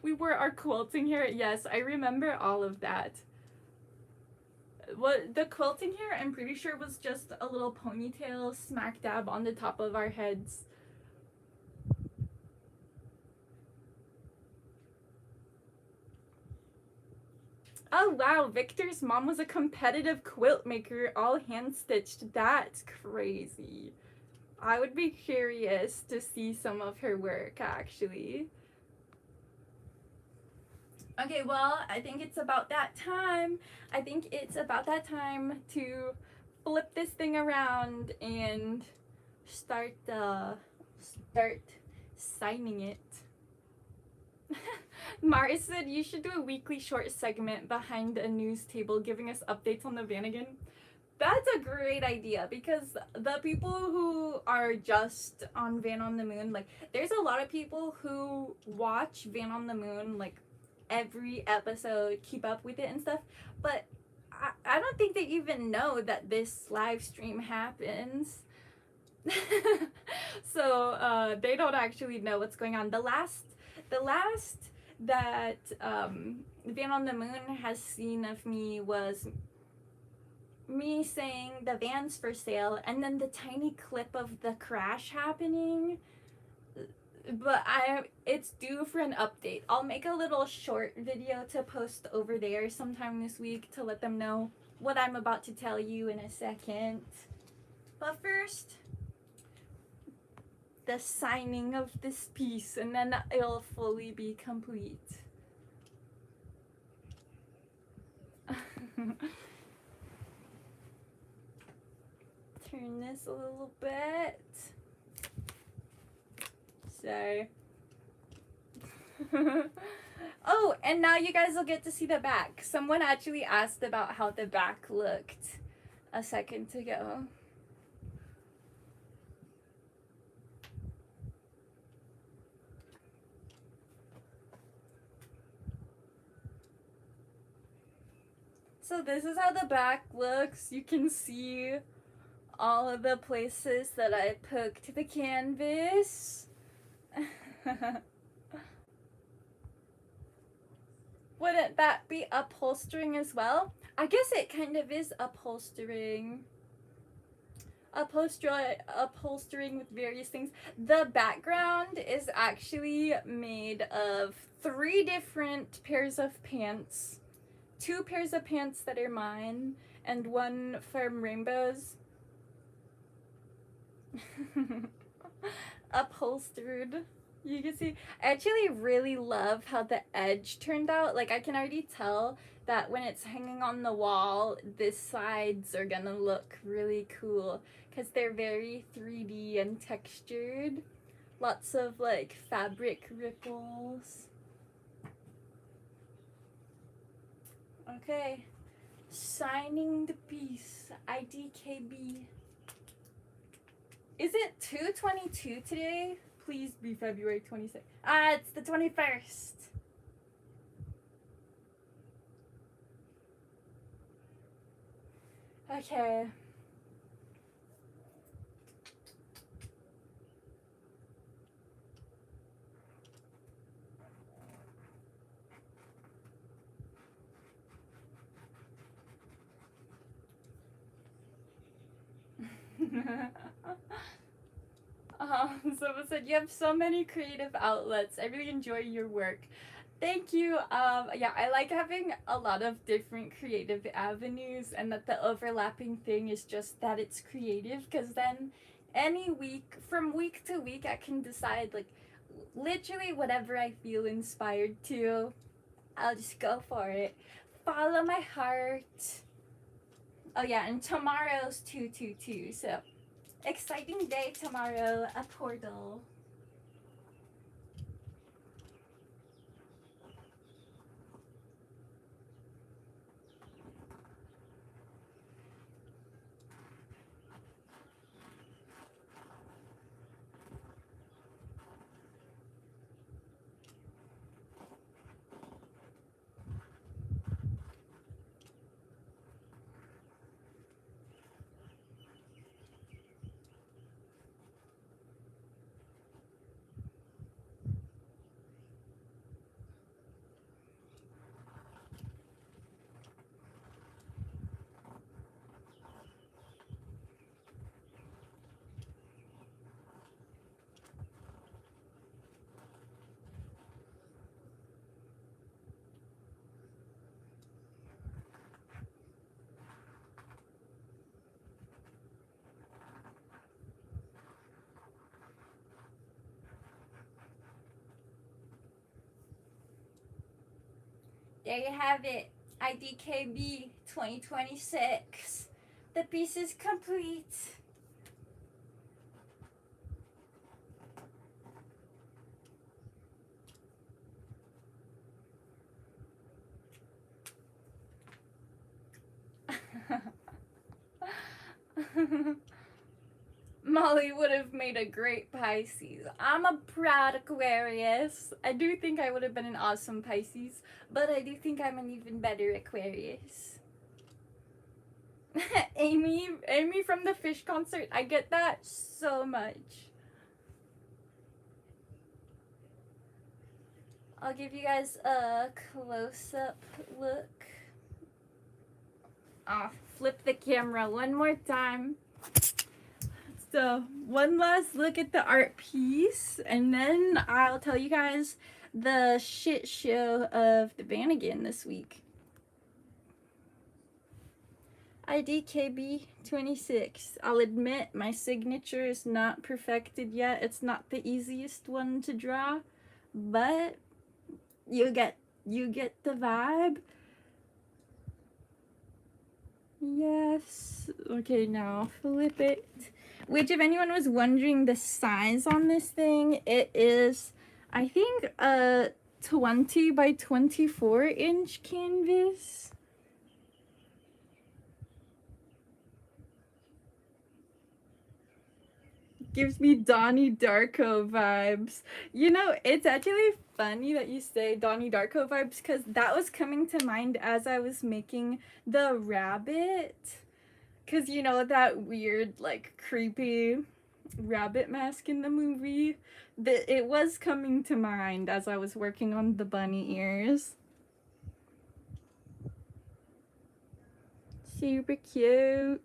[SPEAKER 1] We wore our quilting hair. Yes, I remember all of that. What the quilting hair, I'm pretty sure, was just a little ponytail smack dab on the top of our heads. Oh wow, Victor's mom was a competitive quilt maker, all hand stitched. That's crazy. I would be curious to see some of her work, actually. Okay, well, I think it's about that time. I think it's about that time to flip this thing around and start signing it. Mars said you should do a weekly short segment behind a news table giving us updates on the Vanagon. That's a great idea, because the people who are just on Van on the Moon, like, there's a lot of people who watch Van on the Moon, like, every episode, keep up with it and stuff, but I don't think they even know that this live stream happens. So they don't actually know what's going on. The last that Van on the Moon has seen of me was me saying the van's for sale, and then the tiny clip of the crash happening. But it's due for an update. I'll make a little short video to post over there sometime this week to let them know what I'm about to tell you in a second. But first, the signing of this piece, and then it'll fully be complete. Turn this a little bit. So. Oh, and now you guys will get to see the back. Someone actually asked about how the back looked a second ago. So this is how the back looks. You can see all of the places that I poked the canvas. Wouldn't that be upholstering as well? I guess it kind of is upholstering. Upholstering with various things. The background is actually made of 3 different pairs of pants. 2 pairs of pants that are mine, and 1 from Rainbows. Upholstered. You can see, I actually really love how the edge turned out. Like, I can already tell that when it's hanging on the wall, the sides are gonna look really cool because they're very 3D and textured. Lots of like fabric ripples. Okay, signing the piece, IDKB. Is it 2/22 today? Please be February 26th. Ah, it's the 21st. Okay. Someone said, you have so many creative outlets. I really enjoy your work. Thank you. Yeah, I like having a lot of different creative avenues, and that the overlapping thing is just that it's creative, because then any week, from week to week, I can decide, like, literally whatever I feel inspired to, I'll just go for it. Follow my heart. Oh yeah, and tomorrow's 2/22, so exciting day tomorrow, a portal. there you have it. IDKB 2026. The piece is complete. Molly would have made a great Pisces. I'm a proud Aquarius. I do think I would have been an awesome Pisces, but I do think I'm an even better Aquarius. Amy from the fish concert. I get that so much. I'll give you guys a close-up look. I'll flip the camera one more time. So, one last look at the art piece, and then I'll tell you guys the shit show of the Vanagon this week. IDKB 26. I'll admit my signature is not perfected yet. It's not the easiest one to draw, but you get the vibe. Yes. Okay, now flip it. Which, if anyone was wondering the size on this thing, it is, I think, a 20 by 24 inch canvas. Gives me Donnie Darko vibes. You know, it's actually funny that you say Donnie Darko vibes, because that was coming to mind as I was making the rabbit. Because, you know, that weird, like, creepy rabbit mask in the movie? It was coming to mind as I was working on the bunny ears. Super cute.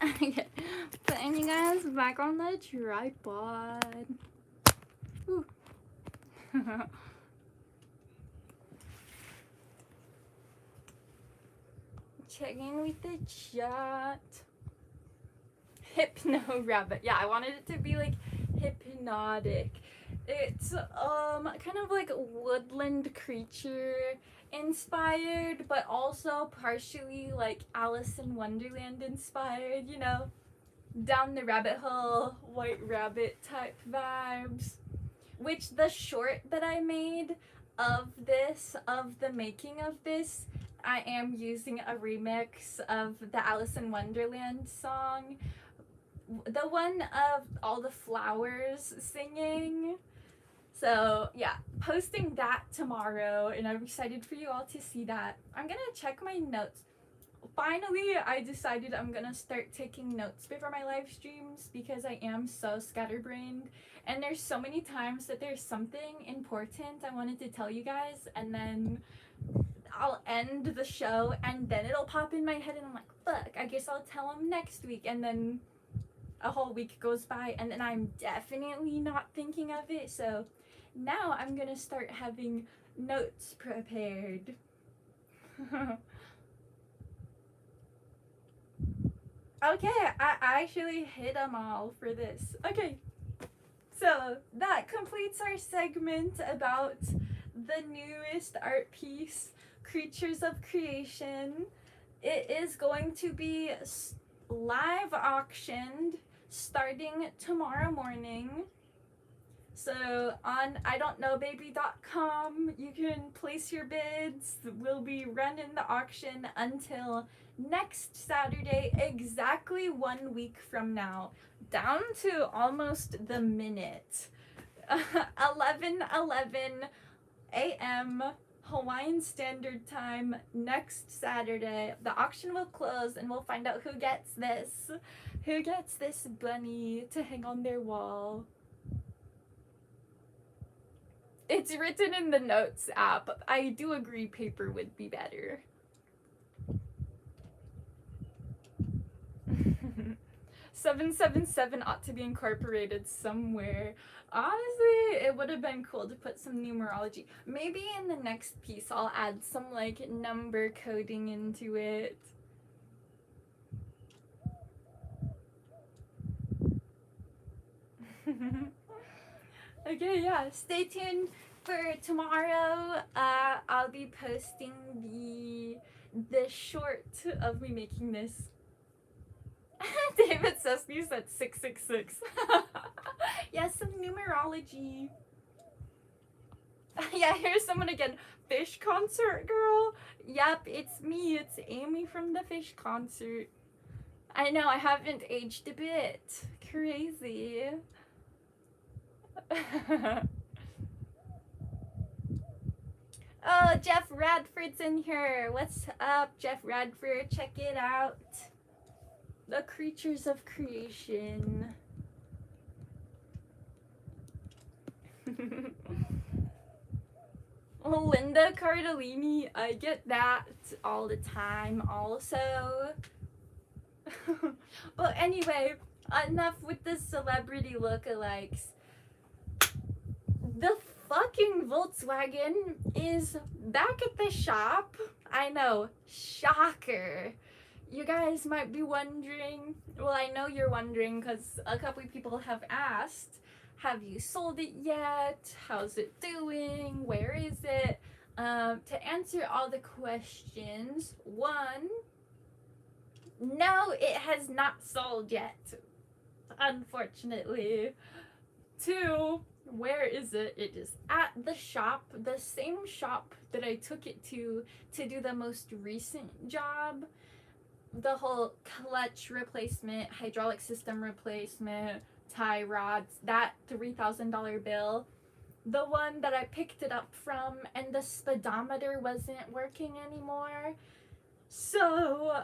[SPEAKER 1] Okay, putting you guys back on the tripod. Ooh. Checking with the chat. Hypno rabbit. Yeah, I wanted it to be like hypnotic. It's kind of like woodland creature inspired, but also partially like Alice in Wonderland inspired, you know, down the rabbit hole, white rabbit type vibes. Which the short that I made of this, of the making of this, I am using a remix of the Alice in Wonderland song. The one of all the flowers singing. So yeah, posting that tomorrow, and I'm excited for you all to see that. I'm gonna check my notes. Finally, I decided I'm gonna start taking notes before my live streams, because I am so scatterbrained, and there's so many times that there's something important I wanted to tell you guys, and then I'll end the show, and then it'll pop in my head, and I'm like, fuck, I guess I'll tell them next week, and then a whole week goes by, and then I'm definitely not thinking of it. So now I'm gonna start having notes prepared. Okay, I actually hit them all for this. Okay, so that completes our segment about the newest art piece, Creatures of Creation. It is going to be live auctioned starting tomorrow morning. So on idontknowbabyLLC, you can place your bids. We'll be running the auction until next Saturday, exactly 1 week from now, down to almost the minute. 11:11 a.m. Hawaiian Standard Time next Saturday. The auction will close, and we'll find out who gets this bunny to hang on their wall. It's written in the notes app. I do agree paper would be better. "777 ought to be incorporated somewhere." Honestly, it would have been cool to put some numerology. Maybe in the next piece I'll add some like number coding into it. Okay, yeah. Stay tuned for tomorrow. I'll be posting the short of me making this. David Sesame said 666. Yeah, some numerology. Yeah, here's someone again. Fish concert girl. Yep, it's me. It's Amy from the Fish concert. I know, I haven't aged a bit. Crazy. Oh, Jeff Radford's in here. What's up, Jeff Radford? Check it out. The creatures of creation. Linda Cardellini, I get that all the time also. But anyway, enough with the celebrity lookalikes. The fucking Volkswagen is back at the shop. I know, shocker. You guys might be wondering, well, I know you're wondering because a couple of people have asked, have you sold it yet? How's it doing? Where is it? To answer all the questions, one, no, it has not sold yet, unfortunately. Two, where is it? It is at the shop, the same shop that I took it to do the most recent job. The whole clutch replacement, hydraulic system replacement, tie rods, that $3,000 bill. The one that I picked it up from, and the speedometer wasn't working anymore. So,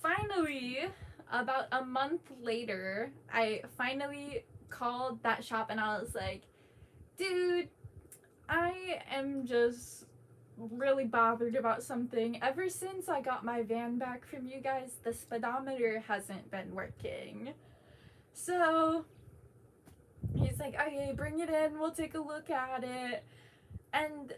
[SPEAKER 1] finally, about a month later, I finally called that shop and I was like, dude, I am just really bothered about something. Ever since I got my van back from you guys, the speedometer hasn't been working. So he's like, okay, bring it in, we'll take a look at it. And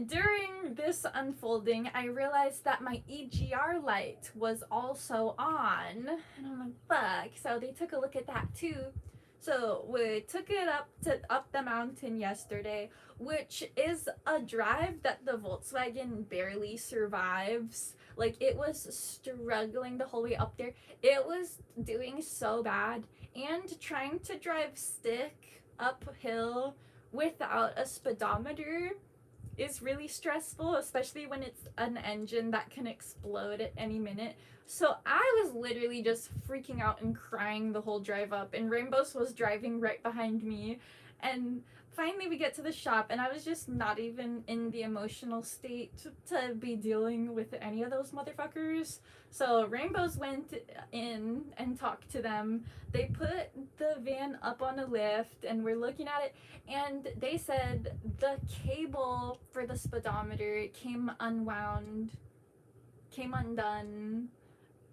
[SPEAKER 1] during this unfolding, I realized that my EGR light was also on. And I'm like, fuck. So they took a look at that too. So we took it up the mountain yesterday, which is a drive that the Volkswagen barely survives. Like, it was struggling the whole way up there. It was doing so bad. And trying to drive stick uphill without a speedometer is really stressful, especially when it's an engine that can explode at any minute. So I was literally just freaking out and crying the whole drive up, and Rainbows was driving right behind me. And finally we get to the shop, and I was just not even in the emotional state to be dealing with any of those motherfuckers. So Rainbows went in and talked to them. They put the van up on a lift, and we're looking at it, and they said the cable for the speedometer came undone,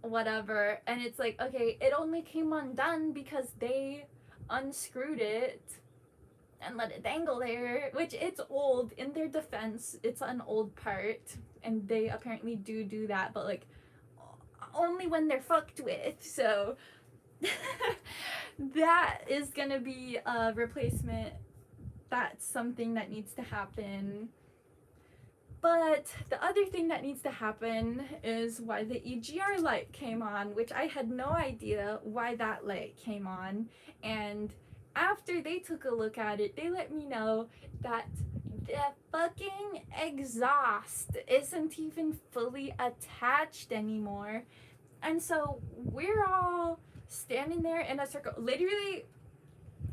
[SPEAKER 1] whatever. And it's like, okay, it only came undone because they unscrewed it and let it dangle there, which it's old. In their defense, it's an old part, and they apparently do that, but like only when they're fucked with. So that is gonna be a replacement. That's something that needs to happen. But the other thing that needs to happen is why the EGR light came on, which I had no idea why that light came on. And after they took a look at it, they let me know that the fucking exhaust isn't even fully attached anymore. And so we're all standing there in a circle. Literally,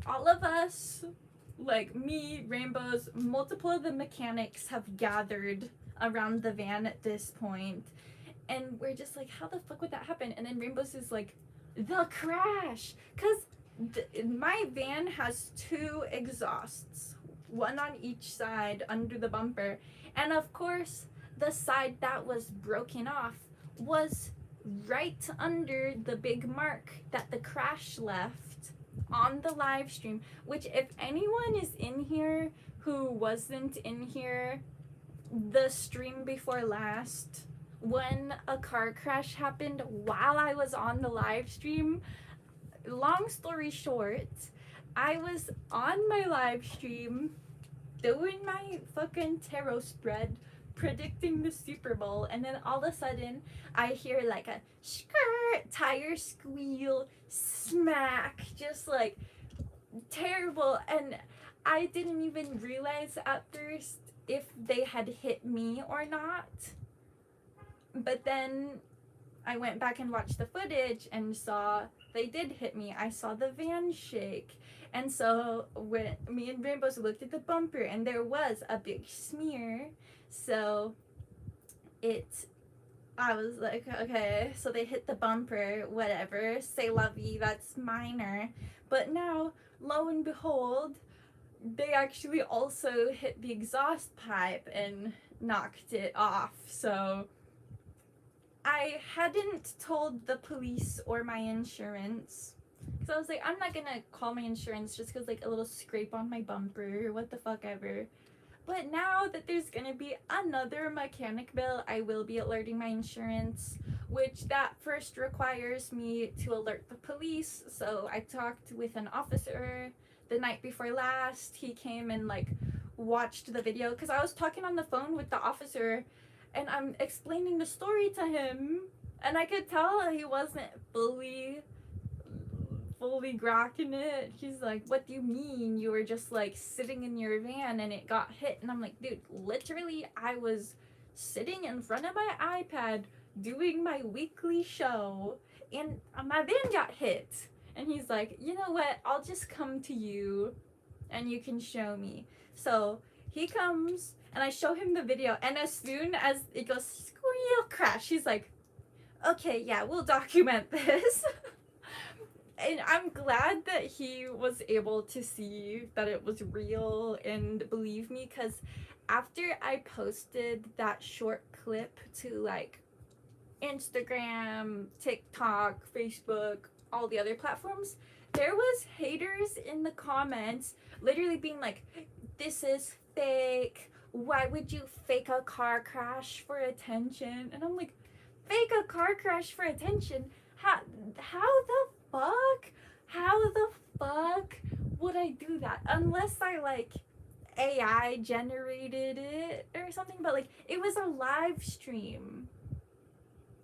[SPEAKER 1] all of us, like me, Rainbows, multiple of the mechanics have gathered around the van at this point. And we're just like, how the fuck would that happen? And then Rainbows is like, the crash. Because my van has two exhausts, one on each side under the bumper. And of course, the side that was broken off was right under the big mark that the crash left on the live stream, which if anyone is in here who wasn't in here the stream before last, when a car crash happened while I was on the live stream, long story short, I was on my live stream doing my fucking tarot spread, predicting the Super Bowl, and then all of a sudden I hear like a skirt, tire squeal, smack, just like terrible. And I didn't even realize at first if they had hit me or not. But then I went back and watched the footage and saw they did hit me. I saw the van shake. And so when me and Rainbows looked at the bumper and there was a big smear. So I was like, okay, so they hit the bumper, whatever, say la vie, that's minor. But now, lo and behold, they actually also hit the exhaust pipe and knocked it off. So I hadn't told the police or my insurance. So I was like, I'm not gonna call my insurance just because like a little scrape on my bumper or what the fuck ever. But now that there's gonna be another mechanic bill, I will be alerting my insurance, which that first requires me to alert the police. So I talked with an officer the night before last. He came and like watched the video because I was talking on the phone with the officer and I'm explaining the story to him, and I could tell he wasn't fully grokking it. He's like, what do you mean you were just like sitting in your van and it got hit? And I'm like, dude, literally I was sitting in front of my iPad doing my weekly show and my van got hit. And he's like, you know what, I'll just come to you and you can show me. So he comes and I show him the video, and as soon as it goes squeal crash, he's like, okay, yeah, we'll document this. And I'm glad that he was able to see that it was real and believe me, because after I posted that short clip to like Instagram, TikTok, Facebook, all the other platforms, there was haters in the comments literally being like, this is fake. Why would you fake a car crash for attention? And I'm like, fake a car crash for attention? How the fuck? How the fuck would I do that? Unless I like AI generated it or something, but like it was a live stream.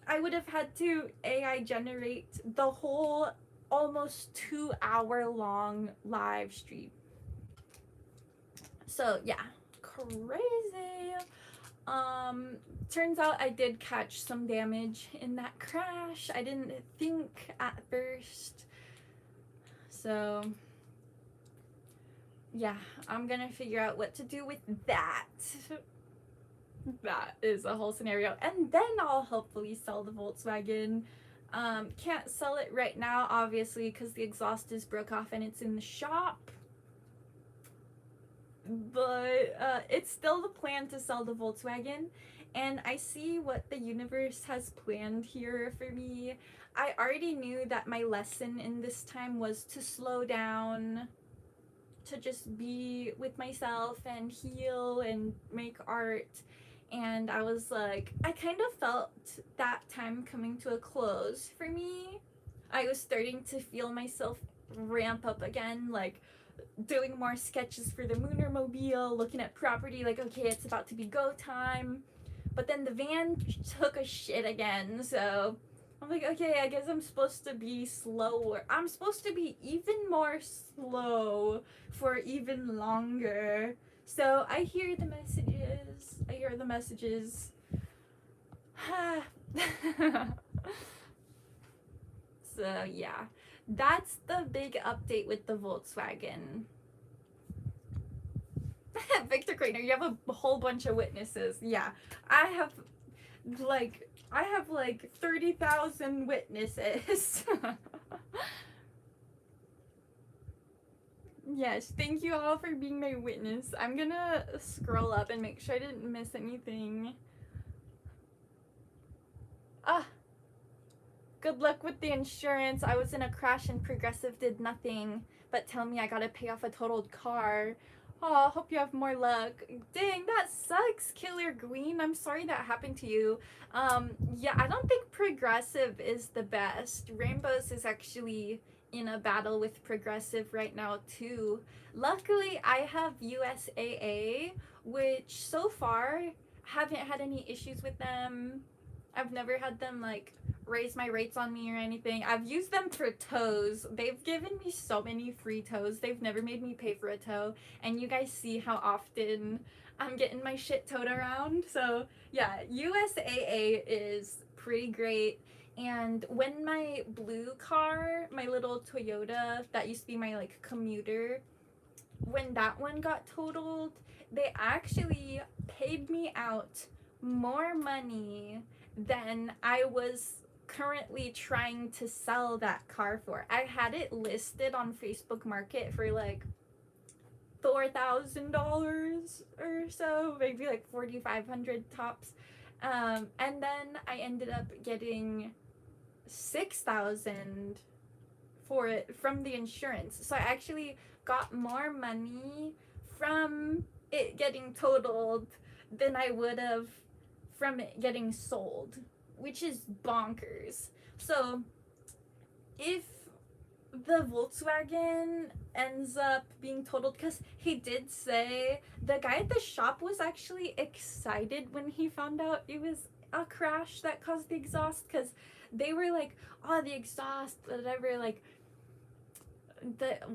[SPEAKER 1] I would have had to AI generate the whole almost 2-hour long live stream. So yeah, crazy. Turns out I did catch some damage in that crash. I didn't think at first. So yeah, I'm gonna figure out what to do with that. That is a whole scenario. And then I'll hopefully sell the Volkswagen. Can't sell it right now, obviously, because the exhaust is broke off and it's in the shop. But it's still the plan to sell the Volkswagen, and I see what the universe has planned here for me. I already knew that my lesson in this time was to slow down, to just be with myself and heal and make art. And I was like, I kind of felt that time coming to a close for me. I was starting to feel myself ramp up again, like doing more sketches for the Moonermobile, looking at property, like, okay, it's about to be go time. But then the van took a shit again, so I'm like, okay, I guess I'm supposed to be slower. I'm supposed to be even more slow for even longer. So I hear the messages. So yeah, that's the big update with the Volkswagen. Victor Craner, you have a whole bunch of witnesses. Yeah, I have like 30,000 witnesses. Yes, thank you all for being my witness. I'm gonna scroll up and make sure I didn't miss anything. Good luck with the insurance. I was in a crash and Progressive did nothing but tell me I gotta pay off a totaled car. Oh, hope you have more luck. Dang, that sucks, Killer Queen. I'm sorry that happened to you. Yeah, I don't think Progressive is the best. Rainbows is actually in a battle with Progressive right now too. Luckily, I have USAA, which so far haven't had any issues with them. I've never had them like raise my rates on me or anything. I've used them for tows. They've given me so many free tows. They've never made me pay for a tow, and you guys see how often I'm getting my shit towed around. So yeah, USAA is pretty great. And when my blue car, my little Toyota that used to be my like commuter, when that one got totaled, they actually paid me out more money than I was currently trying to sell that car for. I had it listed on Facebook Market for like $4,000 or so, maybe like 4,500 tops. And then I ended up getting 6,000 for it from the insurance. So I actually got more money from it getting totaled than I would have from it getting sold, which is bonkers. So if the Volkswagen ends up being totaled, because he did say the guy at the shop was actually excited when he found out it was a crash that caused the exhaust, because they were like, oh, the exhaust, whatever, like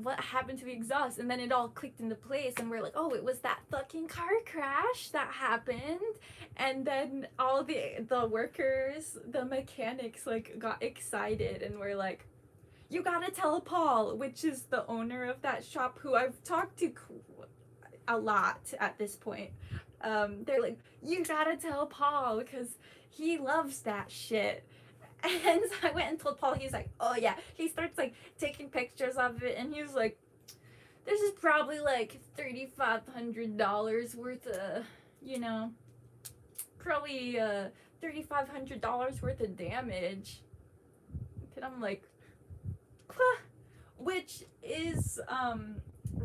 [SPEAKER 1] what happened to the exhaust, and then it all clicked into place, and we're like, oh, it was that fucking car crash that happened. And then all the workers, the mechanics, like got excited and were like, you gotta tell Paul, which is the owner of that shop, who I've talked to a lot at this point. They're like, you gotta tell Paul because he loves that shit. And so I went and told Paul. He's like, oh yeah. He starts like taking pictures of it, and he was like, this is probably like $3,500 worth of, you know, probably $3,500 worth of damage. And I'm like, huh, which is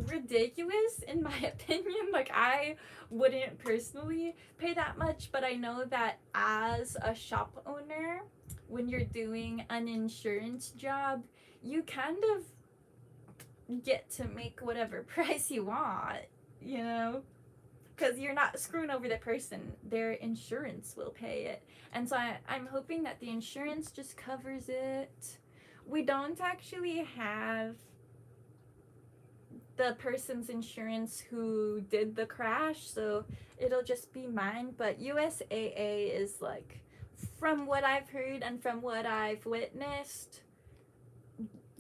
[SPEAKER 1] ridiculous in my opinion. Like, I wouldn't personally pay that much, but I know that as a shop owner, when you're doing an insurance job, you kind of get to make whatever price you want, you know, because you're not screwing over the person. Their insurance will pay it. And so I'm hoping that the insurance just covers it. We don't actually have the person's insurance who did the crash, so it'll just be mine. But USAA is like, from what I've heard and from what I've witnessed,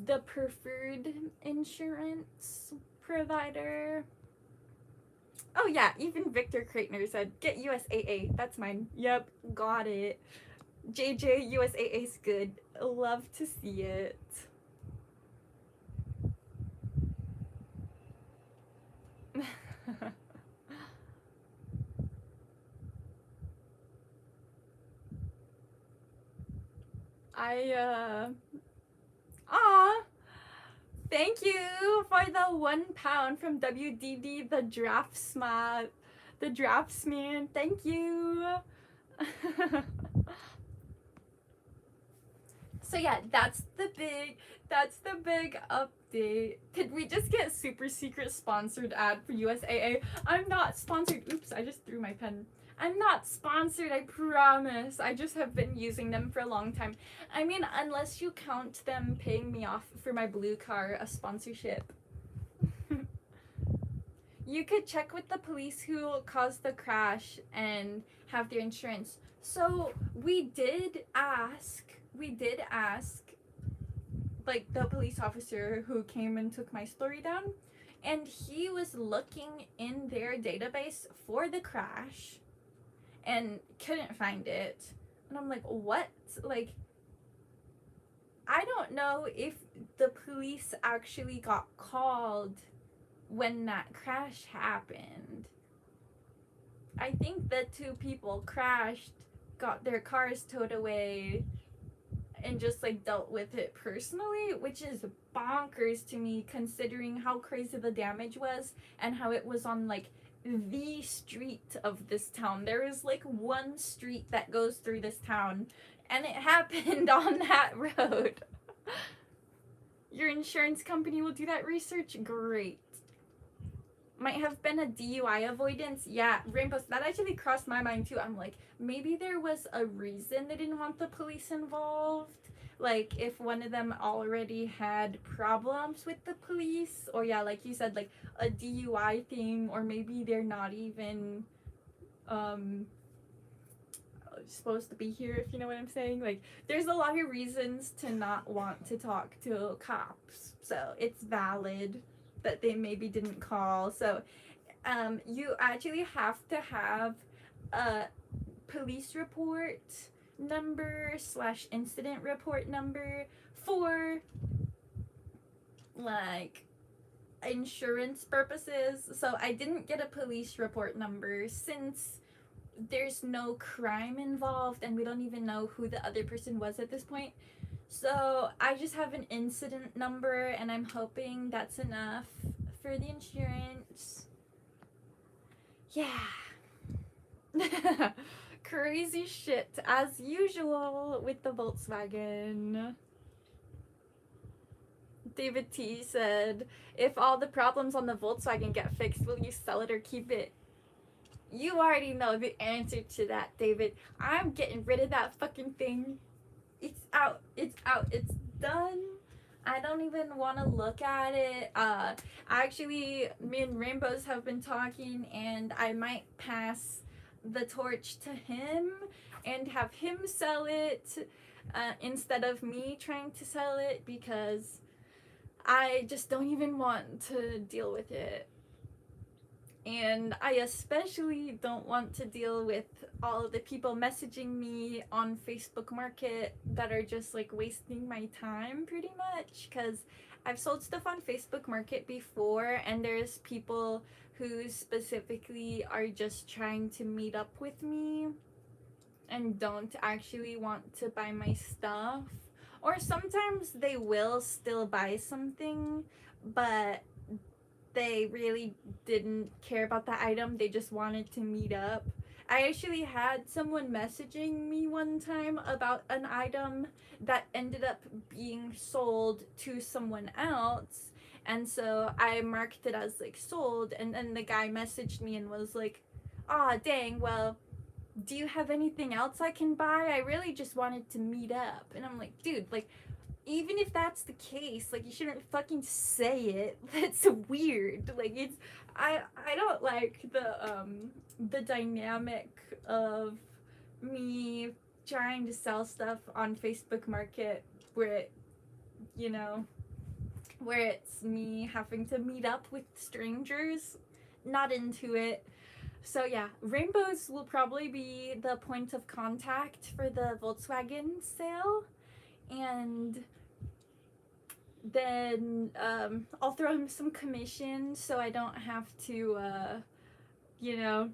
[SPEAKER 1] the preferred insurance provider. Oh yeah, even Victor Kreitner said, get USAA, that's mine. Yep, got it. JJ, USAA's good. Love to see it. Thank you for the £1 from WDD, the draftsman. Thank you. So yeah, that's the big update. Did we just get super secret sponsored ad for USAA? I'm not sponsored. Oops, I just threw my pen. I'm not sponsored, I promise. I just have been using them for a long time. I mean, unless you count them paying me off for my blue car a sponsorship. You could check with the police who caused the crash and have their insurance. So we did ask like the police officer who came and took my story down, and he was looking in their database for the crash and couldn't find it. And I'm like, what? Like, I don't know if the police actually got called when that crash happened. I think the two people crashed, got their cars towed away, and just like dealt with it personally, which is bonkers to me considering how crazy the damage was and how it was on like the street of this town. There is like one street that goes through this town, and it happened on that road. Your insurance company will do that research? Great. Might have been a DUI avoidance. Yeah, Rainbows, that actually crossed my mind too. I'm like, maybe there was a reason they didn't want the police involved. Like, if one of them already had problems with the police, or yeah, like you said, like a DUI thing, or maybe they're not even supposed to be here, if you know what I'm saying. Like, there's a lot of reasons to not want to talk to cops, so it's valid that they maybe didn't call. So you actually have to have a police report number / incident report number for like insurance purposes. So I didn't get a police report number since there's no crime involved and we don't even know who the other person was at this point. So I just have an incident number and I'm hoping that's enough for the insurance. Yeah. Crazy shit as usual with the Volkswagen. David T said, if all the problems on the Volkswagen get fixed, will you sell it or keep it? You already know the answer to that, David. I'm getting rid of that fucking thing. It's out. It's out. It's done. I don't even want to look at it. Actually, me and Rainbows have been talking, and I might pass the torch to him and have him sell it instead of me trying to sell it, because I just don't even want to deal with it. And I especially don't want to deal with all of the people messaging me on Facebook Market that are just like wasting my time pretty much, because I've sold stuff on Facebook Market before and there's people who specifically are just trying to meet up with me and don't actually want to buy my stuff. Or sometimes they will still buy something, but they really didn't care about the item. They just wanted to meet up. I actually had someone messaging me one time about an item that ended up being sold to someone else. And so I marked it as like sold. And then the guy messaged me and was like, "Aw, dang, well, do you have anything else I can buy? I really just wanted to meet up." And I'm like, dude, like, even if that's the case, like, you shouldn't fucking say it. That's weird. Like, it's, I don't like the dynamic of me trying to sell stuff on Facebook Market where it, you know, where it's me having to meet up with strangers. Not into it. So yeah, Rainbows will probably be the point of contact for the Volkswagen sale. And then I'll throw him some commission so I don't have to, you know,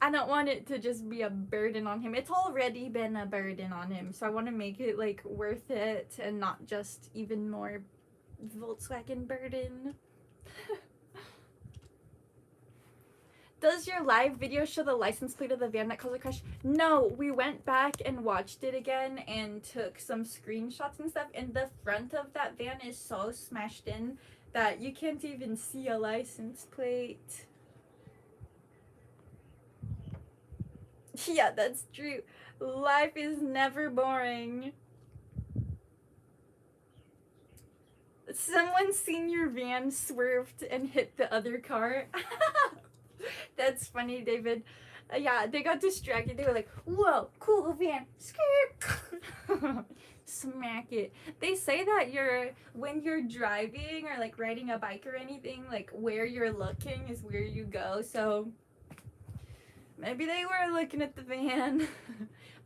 [SPEAKER 1] I don't want it to just be a burden on him. It's already been a burden on him, so I want to make it like worth it and not just even more Volkswagen burden. Does your live video show the license plate of the van that caused the crash? No, we went back and watched it again and took some screenshots and stuff, and the front of that van is so smashed in that you can't even see a license plate. Yeah, that's true. Life is never boring. Someone seen your van swerved and hit the other car. That's funny, David. Yeah, they got distracted. They were like, "Whoa, cool van, skirt." Smack it. They say that when you're driving or like riding a bike or anything, like where you're looking is where you go. So maybe they were looking at the van.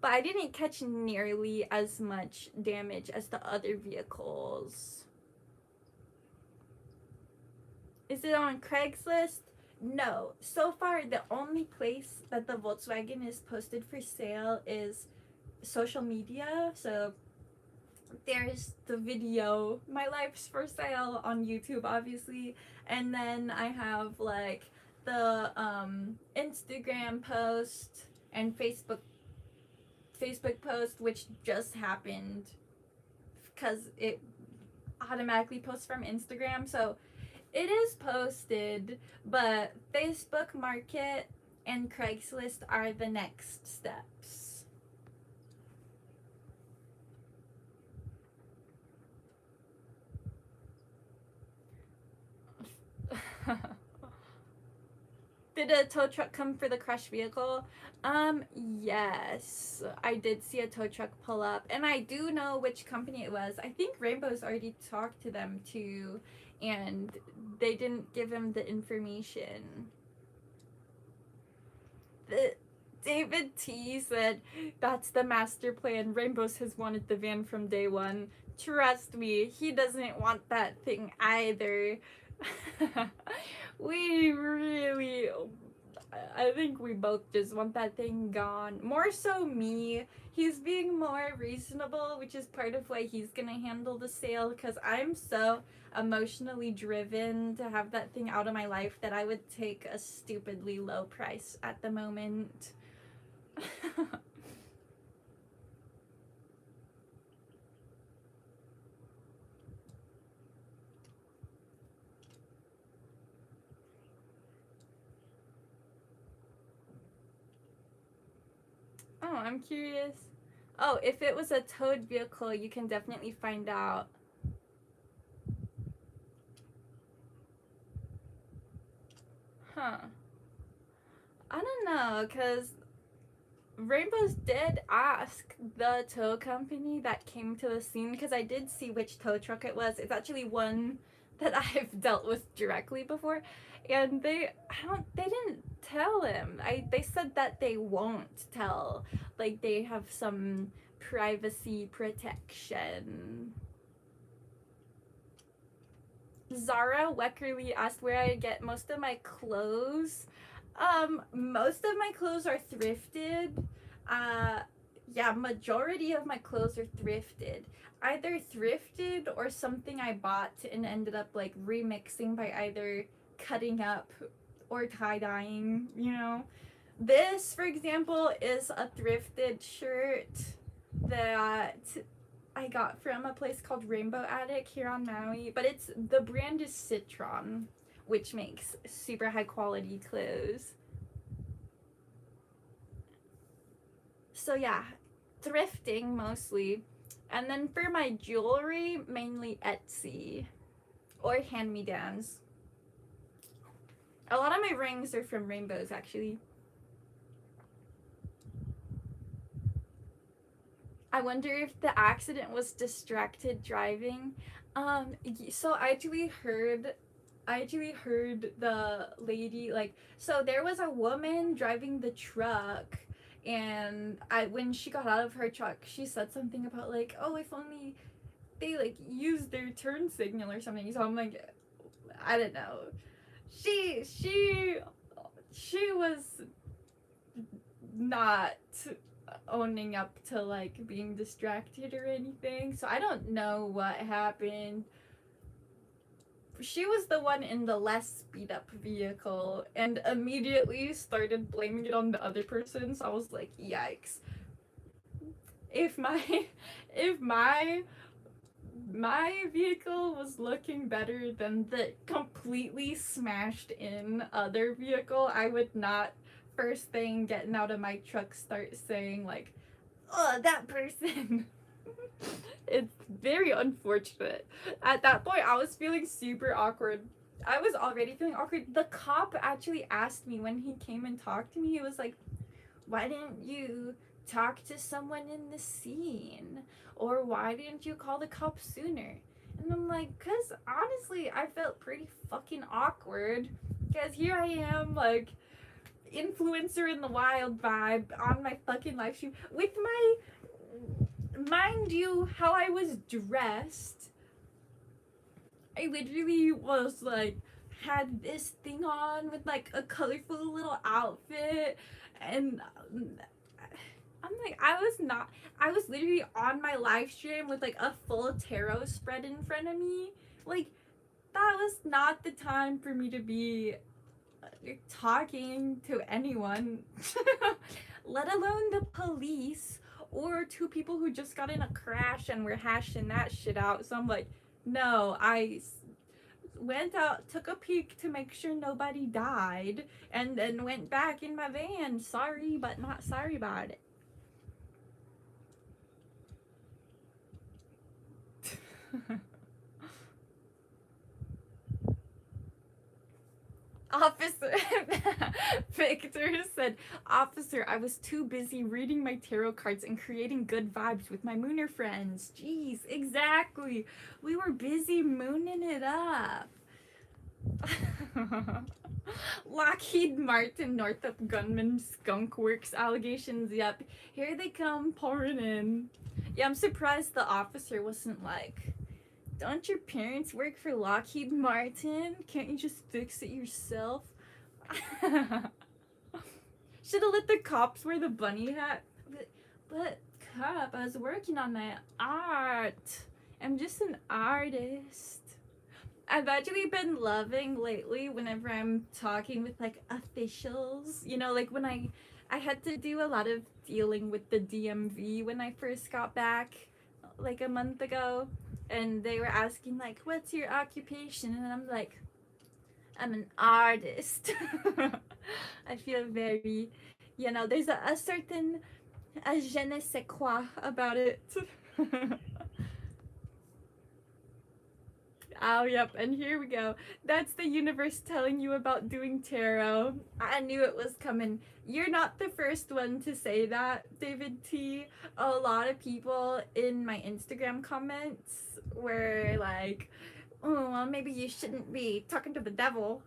[SPEAKER 1] But I didn't catch nearly as much damage as the other vehicles. Is it on Craigslist? No. So far, the only place that the Volkswagen is posted for sale is social media. So there's the video, My Life's for Sale, on YouTube, obviously. And then I have like the Instagram post and Facebook post, which just happened because automatically post from Instagram, so it is posted, but Facebook Market and Craigslist are the next steps. Did a tow truck come for the crushed vehicle? Yes. I did see a tow truck pull up, and I do know which company it was. I think Rainbow's already talked to them too, and they didn't give him the information. David T said, that's the master plan. Rainbows has wanted the van from day one. Trust me, he doesn't want that thing either. We really, I think we both just want that thing gone. More so me. He's being more reasonable, which is part of why he's gonna handle the sale, because I'm so emotionally driven to have that thing out of my life that I would take a stupidly low price at the moment. Oh, I'm curious. Oh, if it was a towed vehicle, you can definitely find out. Huh. I don't know, because Rainbows did ask the tow company that came to the scene, because I did see which tow truck it was. It's actually one that I've dealt with directly before, and they didn't tell him. They said that they won't tell, like they have some privacy protection. Zara Weckerly asked where I get most of my clothes. Most of my clothes are thrifted. Yeah, majority of my clothes are thrifted. Either thrifted or something I bought and ended up like remixing by either cutting up or tie-dyeing, you know. This, for example, is a thrifted shirt that I got from a place called Rainbow Attic here on Maui, but the brand is Citron, which makes super high quality clothes. So yeah, thrifting mostly. And then for my jewelry, mainly Etsy or hand-me-downs. A lot of my rings are from Rainbows, actually. I wonder if the accident was distracted driving. So I actually heard the lady, like, so there was a woman driving the truck, and when she got out of her truck, she said something about like, oh, if only they like used their turn signal or something. So I'm like, I don't know. She was not owning up to like being distracted or anything, so I don't know what happened. She was the one in the less speed up vehicle and immediately started blaming it on the other person, so I was like, yikes. If my vehicle was looking better than the completely smashed in other vehicle, I would not first thing getting out of my truck start saying like, oh, that person. It's very unfortunate. At that point, I was feeling super awkward. I was already feeling awkward. The cop actually asked me when he came and talked to me, he was like, why didn't you talk to someone in the scene? Or why didn't you call the cops sooner? And I'm like, because honestly, I felt pretty fucking awkward. Because here I am, like, influencer in the wild vibe on my fucking live stream with my, mind you, how I was dressed. I literally was like, had this thing on with like a colorful little outfit, and I'm like, I was literally on my live stream with like a full tarot spread in front of me. Like, that was not the time for me to be talking to anyone, let alone the police or two people who just got in a crash and were hashing that shit out. So I'm like, No, went out, took a peek to make sure nobody died, and then went back in my van. Sorry, but not sorry about it. Officer Victor said, "Officer, I was too busy reading my tarot cards and creating good vibes with my mooner friends." Jeez, exactly. We were busy mooning it up. Lockheed Martin, Northrop Grumman, Skunk Works allegations. Yep, here they come pouring in. Yeah, I'm surprised the officer wasn't like, "Don't your parents work for Lockheed Martin? Can't you just fix it yourself?" Should have let the cops wear the bunny hat. But cop, I was working on my art. I'm just an artist. I've actually been loving lately whenever I'm talking with like officials. You know, like when I had to do a lot of dealing with the DMV when I first got back like a month ago, and they were asking like, "What's your occupation?" And I'm like, "I'm an artist." I feel very, you know, there's a certain a je ne sais quoi about it. Oh, yep, and here we go. That's the universe telling you about doing tarot. I knew it was coming. You're not the first one to say that, David T. A lot of people in my Instagram comments were like, "Oh, well, maybe you shouldn't be talking to the devil."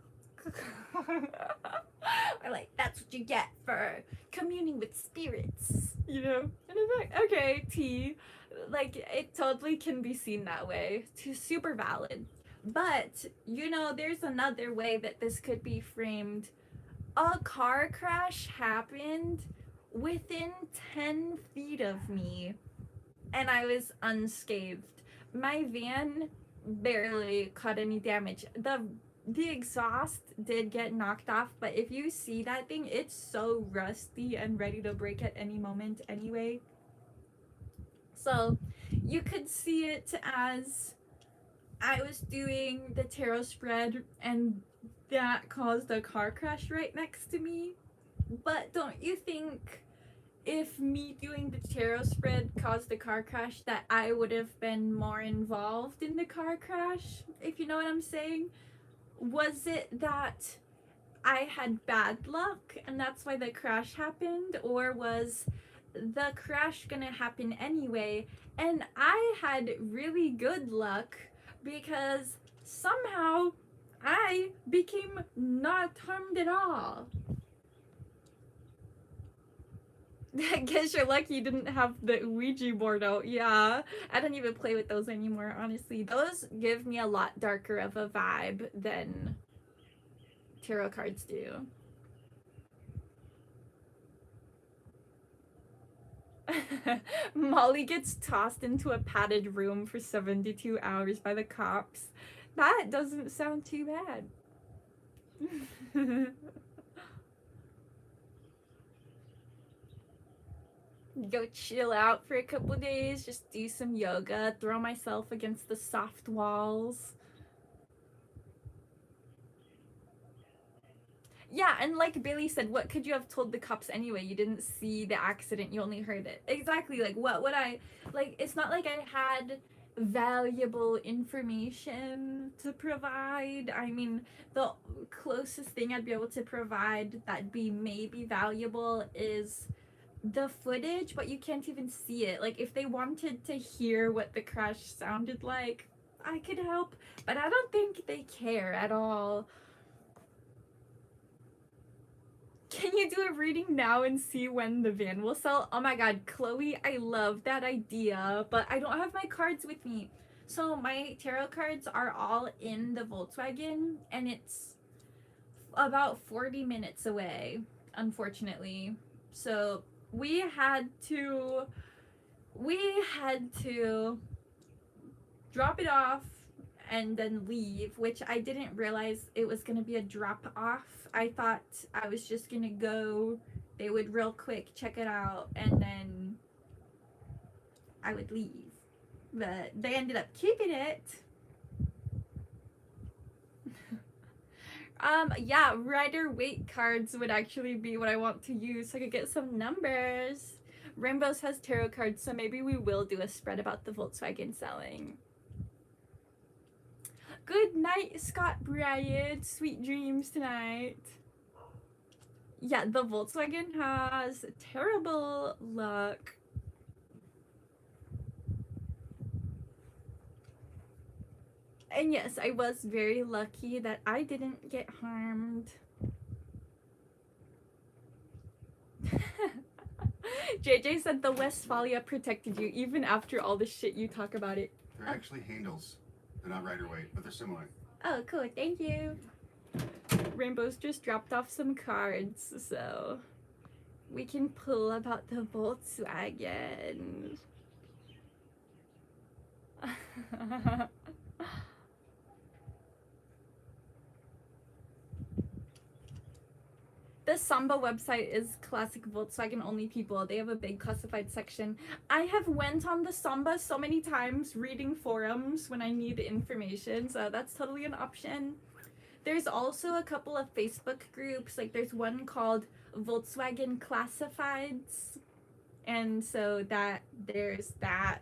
[SPEAKER 1] Or like, "That's what you get for communing with spirits," you know? And I'm like, okay, T, like, it totally can be seen that way. It's super valid. But, you know, there's another way that this could be framed. A car crash happened within 10 feet of me, and I was unscathed. My van barely caught any damage. The exhaust did get knocked off, but if you see that thing, it's so rusty and ready to break at any moment anyway. So you could see it as I was doing the tarot spread and that caused a car crash right next to me. But don't you think if me doing the tarot spread caused a car crash that I would have been more involved in the car crash, if you know what I'm saying? Was it that I had bad luck and that's why the crash happened, or was the crash gonna happen anyway and I had really good luck because somehow I became not harmed at all? I guess you're lucky you didn't have the Ouija board out. Yeah, I don't even play with those anymore, honestly. Those give me a lot darker of a vibe than tarot cards do. Molly gets tossed into a padded room for 72 hours by the cops. That doesn't sound too bad. Go chill out for a couple days, just do some yoga, throw myself against the soft walls. Yeah, and like Bailey said, what could you have told the cops anyway? You didn't see the accident, you only heard it. Exactly, like what would I, like, it's not like I had valuable information to provide. I mean, the closest thing I'd be able to provide that'd be maybe valuable is the footage, but you can't even see it. Like, if they wanted to hear what the crash sounded like, I could help, but I don't think they care at all. Can you do a reading now and see when the van will sell? Oh my god, Chloe, I love that idea, but I don't have my cards with me. So my tarot cards are all in the Volkswagen, and it's about 40 minutes away, unfortunately. So we had to drop it off and then leave, which I didn't realize it was gonna be a drop off. I thought I was just gonna go, they would real quick check it out, and then I would leave. But they ended up keeping it. Yeah, rider weight cards would actually be what I want to use so I could get some numbers. Rainbows has tarot cards, so maybe we will do a spread about the Volkswagen selling. Good night, Scott Bryant. Sweet dreams tonight. Yeah, the Volkswagen has terrible luck. And yes, I was very lucky that I didn't get harmed. JJ said the Westphalia protected you even after all the shit you talk about it.
[SPEAKER 2] They're actually handles. They're not rider weight, but they're similar.
[SPEAKER 1] Oh, cool. Thank you. Rainbows just dropped off some cards, so we can pull about the Volkswagen. The Samba website is classic Volkswagen only people. They have a big classified section. I have went on the Samba so many times reading forums when I need information, so that's totally an option. There's also a couple of Facebook groups, like there's one called Volkswagen Classifieds, and so that there's that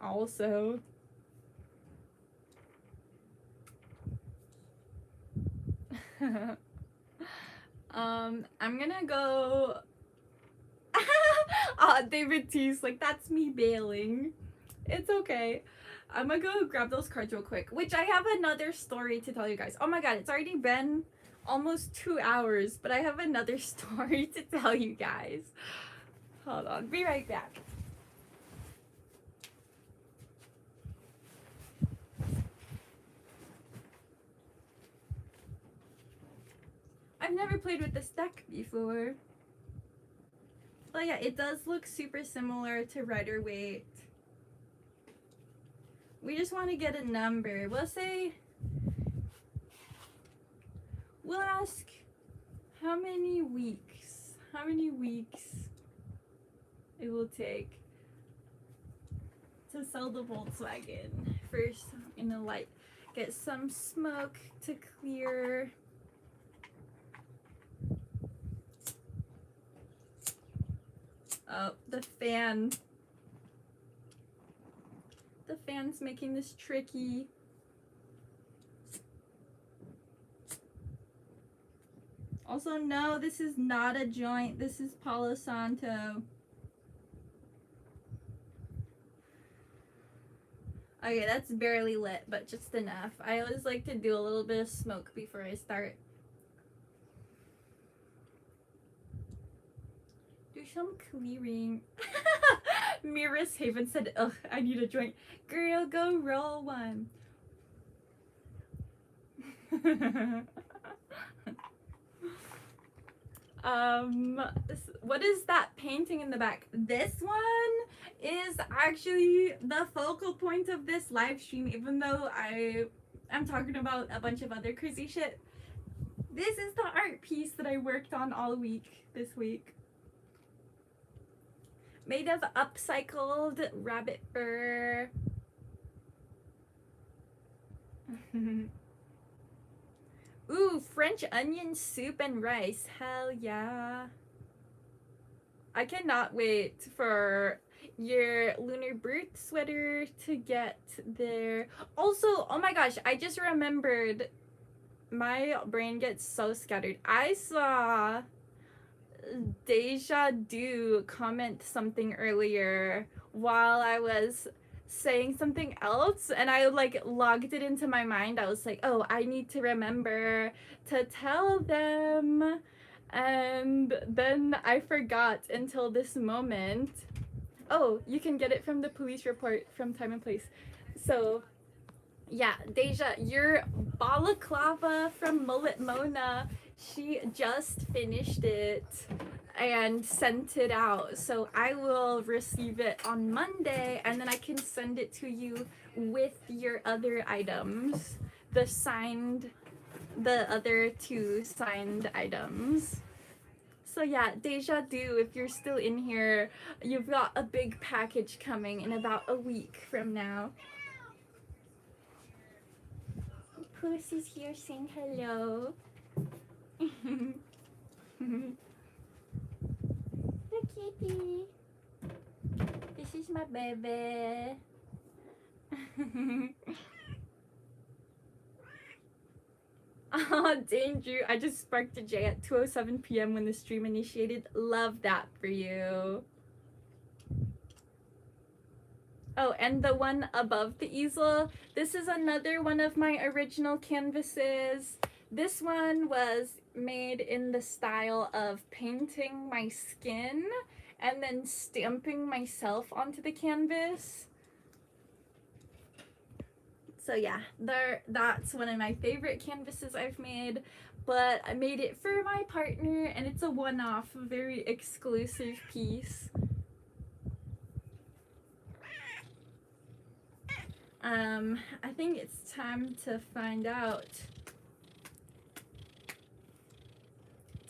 [SPEAKER 1] also. I'm gonna go. David T's like, that's me bailing. It's okay. I'm gonna go grab those cards real quick, which I have another story to tell you guys. Oh my god, it's already been almost 2 hours, but I have another story to tell you guys. Hold on, be right back. I've never played with this deck before. But yeah, it does look super similar to Rider Waite. We just want to get a number. We'll say, we'll ask how many weeks it will take to sell the Volkswagen. First, in the light, get some smoke to clear. Oh, the fan. The fan's making this tricky. Also, no, this is not a joint. This is Palo Santo. Okay, that's barely lit, but just enough. I always like to do a little bit of smoke before I start. Do some clearing. Miris Haven said, ugh, I need a joint. Girl, go roll one. What is that painting in the back? This one is actually the focal point of this live stream, even though I'm talking about a bunch of other crazy shit. This is the art piece that I worked on all week this week. Made of upcycled rabbit fur. Ooh, French onion soup and rice. Hell yeah. I cannot wait for your Lunar Birth sweater to get there. Also, oh my gosh, I just remembered. My brain gets so scattered. I saw Deja Do comment something earlier while I was saying something else, and I like logged it into my mind. I was like, oh, I need to remember to tell them, and then I forgot until this moment. Oh, you can get it from the police report from Time and Place. So yeah, Deja, your balaclava from Mullet Mona, she just finished it and sent it out. So I will receive it on Monday, and then I can send it to you with your other items. The other 2 signed items. So yeah, Deja Do, if you're still in here, you've got a big package coming in about a week from now. Pussy's here saying hello. The kitty. This is my baby. Oh, Danger. I just sparked a J at 2:07 p.m. when the stream initiated. Love that for you. Oh, and the one above the easel. This is another one of my original canvases. This one was made in the style of painting my skin and then stamping myself onto the canvas. So yeah, that's one of my favorite canvases I've made, but I made it for my partner and it's a one-off, very exclusive piece. I think it's time to find out.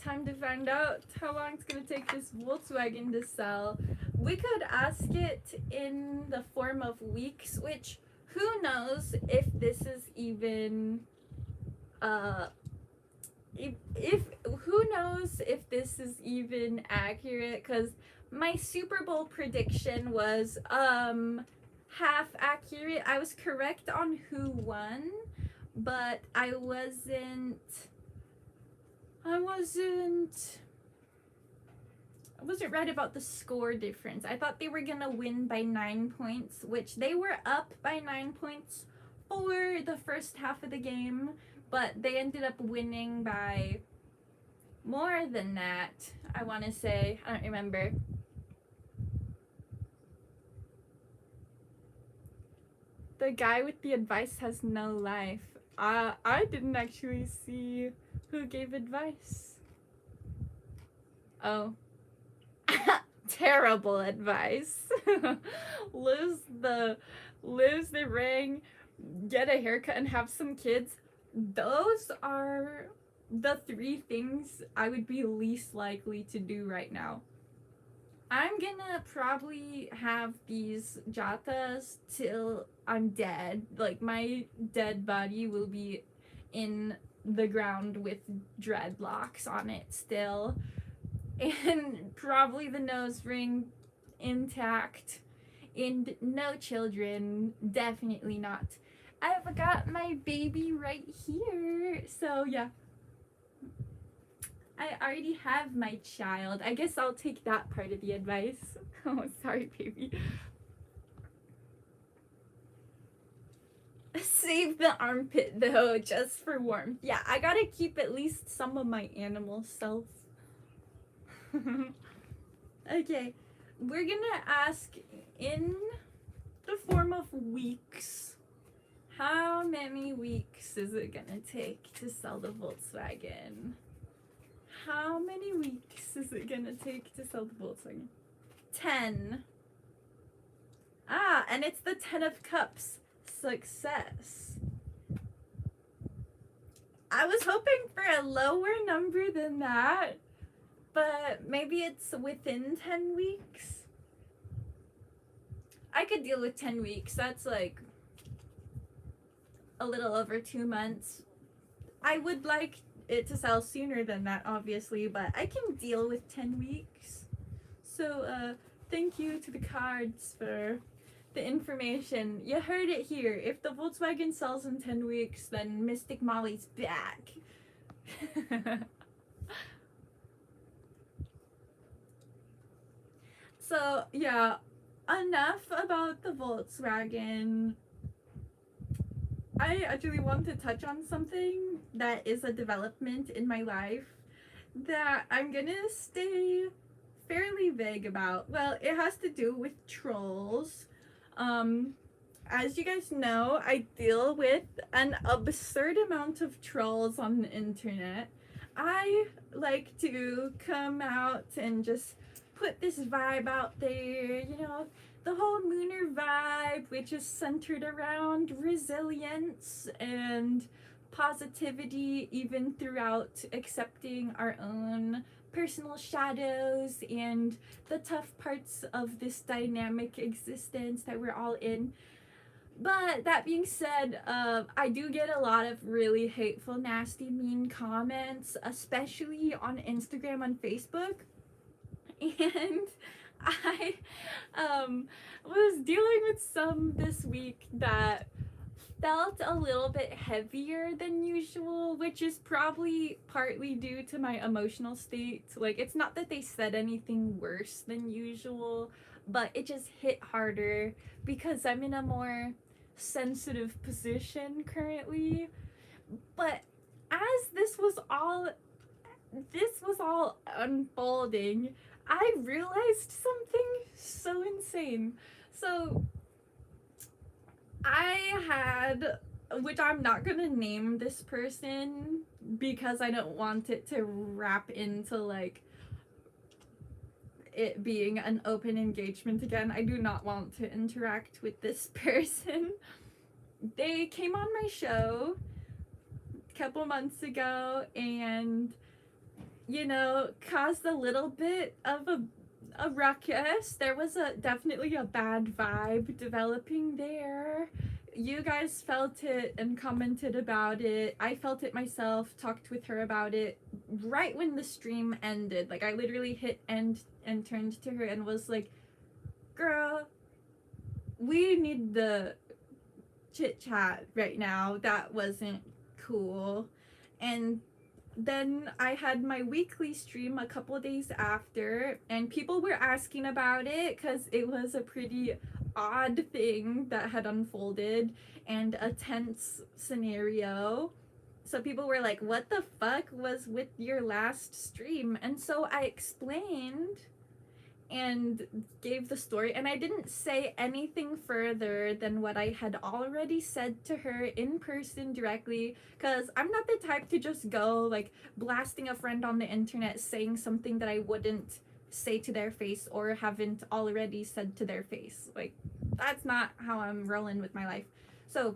[SPEAKER 1] Time to find out how long it's gonna take this Volkswagen to sell. We could ask it in the form of weeks, which who knows if this is even who knows if this is even accurate, because my Super Bowl prediction was half accurate. I was correct on who won, but I wasn't right about the score difference. I thought they were gonna win by 9 points, which they were up by 9 points for the first half of the game, but they ended up winning by more than that, I want to say. I don't remember. The guy with the advice has no life. I didn't actually see who gave advice. Oh. Terrible advice. lose the ring, get a haircut, and have some kids. Those are the 3 things I would be least likely to do right now. I'm gonna probably have these jatas till I'm dead. Like, my dead body will be in the ground with dreadlocks on it still. And probably the nose ring intact. And no children. Definitely not. I've got my baby right here. So, yeah. I already have my child. I guess I'll take that part of the advice. Oh, sorry, baby. Save the armpit, though, just for warmth. Yeah, I gotta keep at least some of my animal self. Okay, we're gonna ask in the form of weeks. How many weeks is it gonna take to sell the Volkswagen? How many weeks is it gonna take to sell the Volkswagen? 10. Ah, and it's the 10 of Cups. Success. I was hoping for a lower number than that, but maybe it's within 10 weeks. I could deal with 10 weeks. That's like a little over 2 months. I would like it to sell sooner than that, obviously, but I can deal with 10 weeks. So, thank you to the cards for the information. You heard it here. If the Volkswagen sells in 10 weeks, then Mystic Molly's back. So, yeah, enough about the Volkswagen. I actually want to touch on something that is a development in my life that I'm gonna stay fairly vague about. Well, it has to do with trolls. As you guys know, I deal with an absurd amount of trolls on the internet. I like to come out and just put this vibe out there, you know, the whole Mooner vibe, which is centered around resilience and positivity, even throughout accepting our own personal shadows and the tough parts of this dynamic existence that we're all in. But that being said, I do get a lot of really hateful, nasty, mean comments, especially on Instagram and Facebook. And I was dealing with some this week that felt a little bit heavier than usual, which is probably partly due to my emotional state. Like, it's not that they said anything worse than usual, but it just hit harder because I'm in a more sensitive position currently. But as this was all unfolding, I realized something so insane. So I had, which I'm not gonna name this person because I don't want it to wrap into like it being an open engagement again. I do not want to interact with this person. They came on my show a couple months ago and, you know, caused a little bit of a ruckus. There was definitely a bad vibe developing there. You guys felt it and commented about it. I felt it myself, talked with her about it right when the stream ended. Like, I literally hit end and turned to her and was like, girl, we need the chit chat right now. That wasn't cool. And then I had my weekly stream a couple days after, and people were asking about it because it was a pretty odd thing that had unfolded and a tense scenario. So people were like, what the fuck was with your last stream? And so I explained and gave the story, and I didn't say anything further than what I had already said to her in person directly, because I'm not the type to just go like blasting a friend on the internet saying something that I wouldn't say to their face or haven't already said to their face. Like, that's not how I'm rolling with my life. So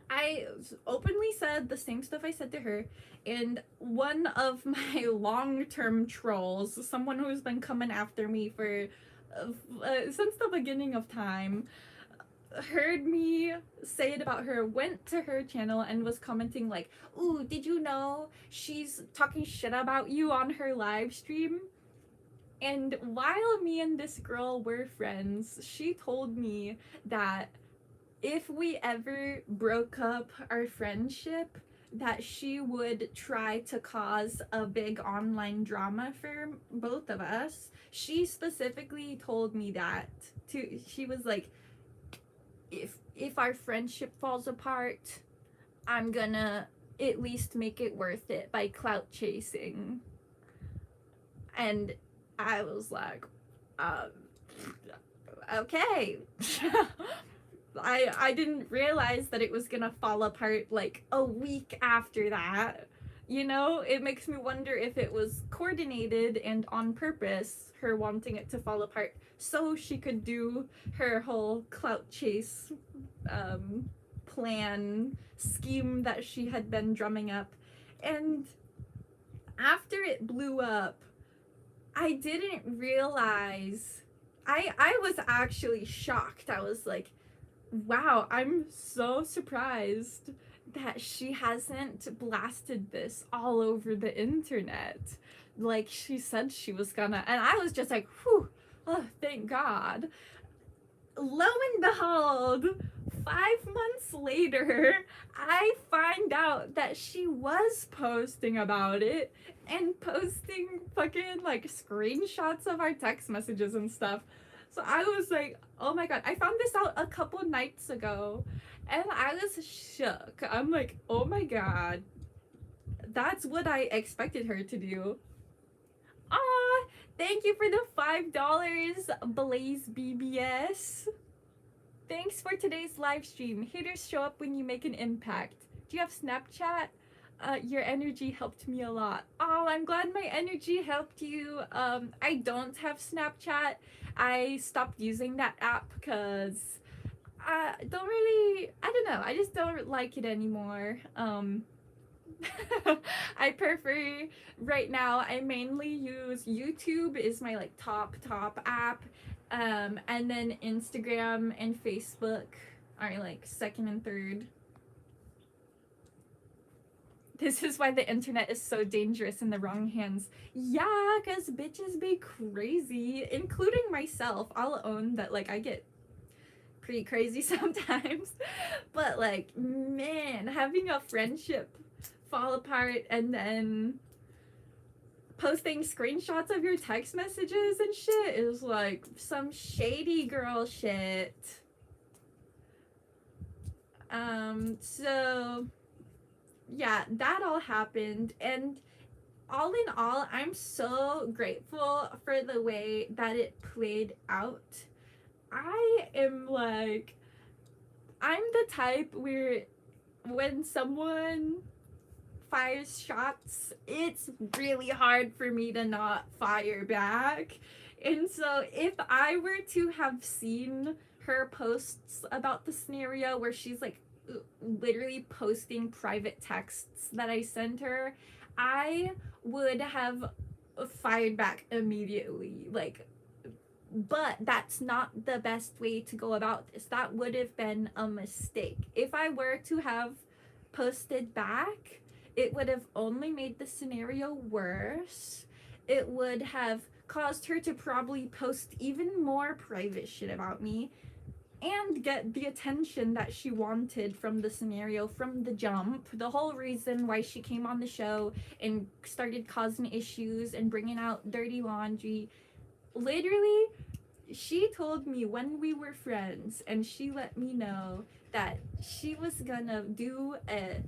[SPEAKER 1] I openly said the same stuff I said to her, and one of my long-term trolls, someone who's been coming after me for since the beginning of time, heard me say it about her, went to her channel and was commenting like, ooh, did you know she's talking shit about you on her live stream? And while me and this girl were friends, she told me that if we ever broke up our friendship, that she would try to cause a big online drama for both of us. She specifically told me that too. She was like, if our friendship falls apart, I'm gonna at least make it worth it by clout chasing. And I was like, okay. I didn't realize that it was gonna fall apart like a week after that. You know, it makes me wonder if it was coordinated and on purpose, her wanting it to fall apart so she could do her whole clout chase plan scheme that she had been drumming up. And after it blew up, I didn't realize, I was actually shocked. I was like, wow, I'm so surprised that she hasn't blasted this all over the internet like she said she was gonna. And I was just like, whew, oh, thank God. Lo and behold, 5 months later, I find out that she was posting about it and posting fucking like screenshots of our text messages and stuff. So I was like, oh my God, I found this out a couple nights ago and I was shook. I'm like, oh my God, that's what I expected her to do. Ah, thank you for the $5, Blaze BBS. Thanks for today's live stream. Haters show up when you make an impact. Do you have Snapchat? Your energy helped me a lot. Oh, I'm glad my energy helped you. I don't have Snapchat. I stopped using that app because I don't know, I just don't like it anymore. I prefer, right now, I mainly use YouTube is my like top app, and then Instagram and Facebook are like second and third. This is why the internet is so dangerous in the wrong hands. Yeah, because bitches be crazy, including myself. I'll own that, like, I get pretty crazy sometimes. But, like, man, having a friendship fall apart and then posting screenshots of your text messages and shit is, like, some shady girl shit. So yeah, that all happened, and all in all, I'm so grateful for the way that it played out. I am like, I'm the type where when someone fires shots, it's really hard for me to not fire back. And so if I were to have seen her posts about the scenario where she's like literally posting private texts that I sent her, I would have fired back immediately. Like, but that's not the best way to go about this. That would have been a mistake. If I were to have posted back, it would have only made the scenario worse. It would have caused her to probably post even more private shit about me and get the attention that she wanted from the scenario from the jump. The whole reason why she came on the show and started causing issues and bringing out dirty laundry. Literally, she told me when we were friends, and she let me know that she was gonna do a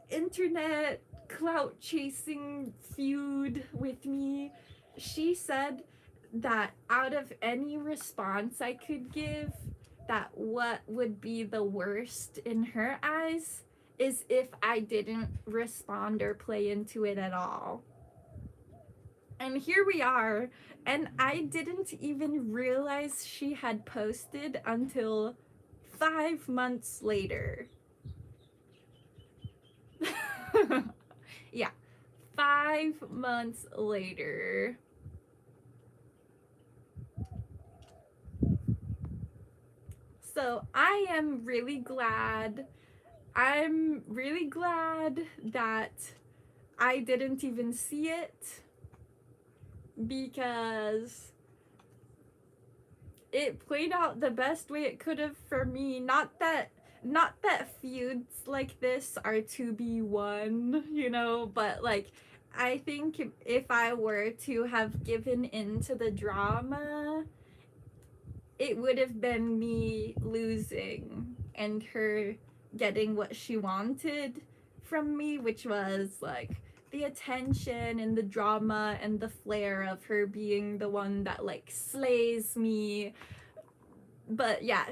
[SPEAKER 1] internet clout chasing feud with me. She said that out of any response I could give, that what would be the worst in her eyes is if I didn't respond or play into it at all. And here we are, and I didn't even realize she had posted until 5 months later. Yeah, 5 months later. So I am really glad. I'm really glad that I didn't even see it, because it played out the best way it could have for me. Not that feuds like this are to be won, you know, but like I think if I were to have given in to the drama, it would have been me losing and her getting what she wanted from me, which was like the attention and the drama and the flair of her being the one that like slays me. But yeah,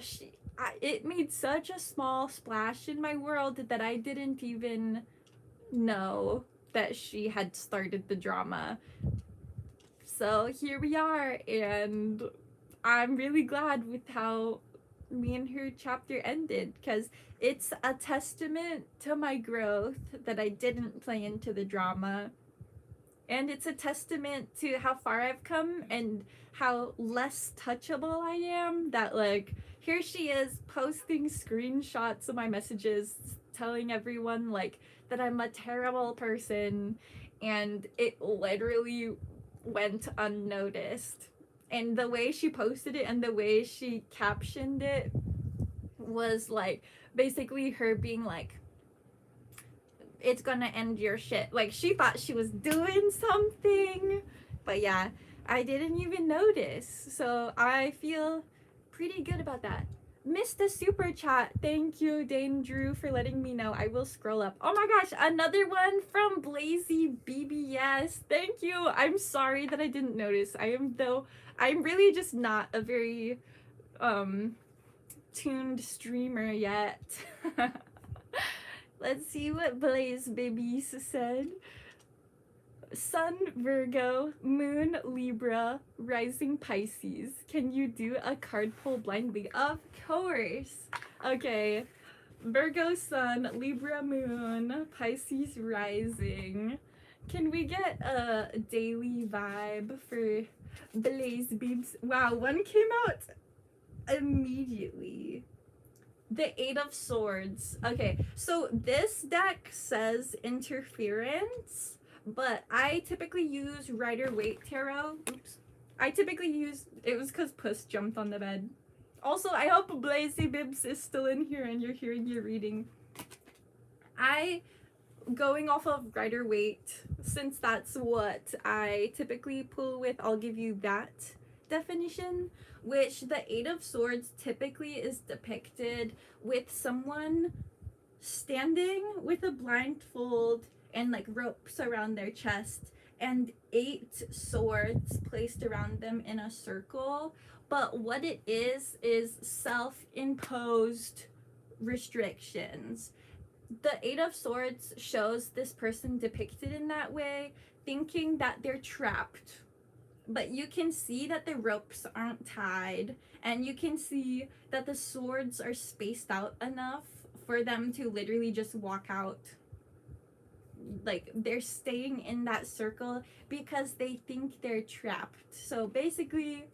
[SPEAKER 1] it made such a small splash in my world that I didn't even know that she had started the drama. So here we are, and I'm really glad with how me and her chapter ended, because it's a testament to my growth that I didn't play into the drama. And it's a testament to how far I've come and how less touchable I am, that like here she is posting screenshots of my messages telling everyone like that I'm a terrible person, and it literally went unnoticed. And the way she posted it and the way she captioned it was like basically her being like, it's gonna end your shit. Like she thought she was doing something, but yeah, I didn't even notice. So I feel pretty good about that. Missed the super chat. Thank you, Dane Drew, for letting me know. I will scroll up. Oh my gosh, another one from Blazy BBS. Thank you. I'm sorry that I didn't notice. I'm really just not a very tuned streamer yet. Let's see what Blaze Babies said. Sun Virgo, Moon Libra, Rising Pisces. Can you do a card pull blindly? Of course. Okay. Virgo Sun, Libra Moon, Pisces Rising. Can we get a daily vibe for Blaze Babes? Wow, one came out immediately. The Eight of Swords. Okay, so this deck says interference, but I typically use Rider-Waite Tarot. Oops. I typically use, it was because Puss jumped on the bed. Also, I hope Blazy Bibs is still in here and you're hearing your reading. Going off of Rider-Waite, since that's what I typically pull with, I'll give you that definition, which the Eight of Swords typically is depicted with someone standing with a blindfold and like ropes around their chest and 8 swords placed around them in a circle. But what it is self-imposed restrictions. The Eight of Swords shows this person depicted in that way, thinking that they're trapped. But you can see that the ropes aren't tied, and you can see that the swords are spaced out enough for them to literally just walk out. Like, they're staying in that circle because they think they're trapped. So basically,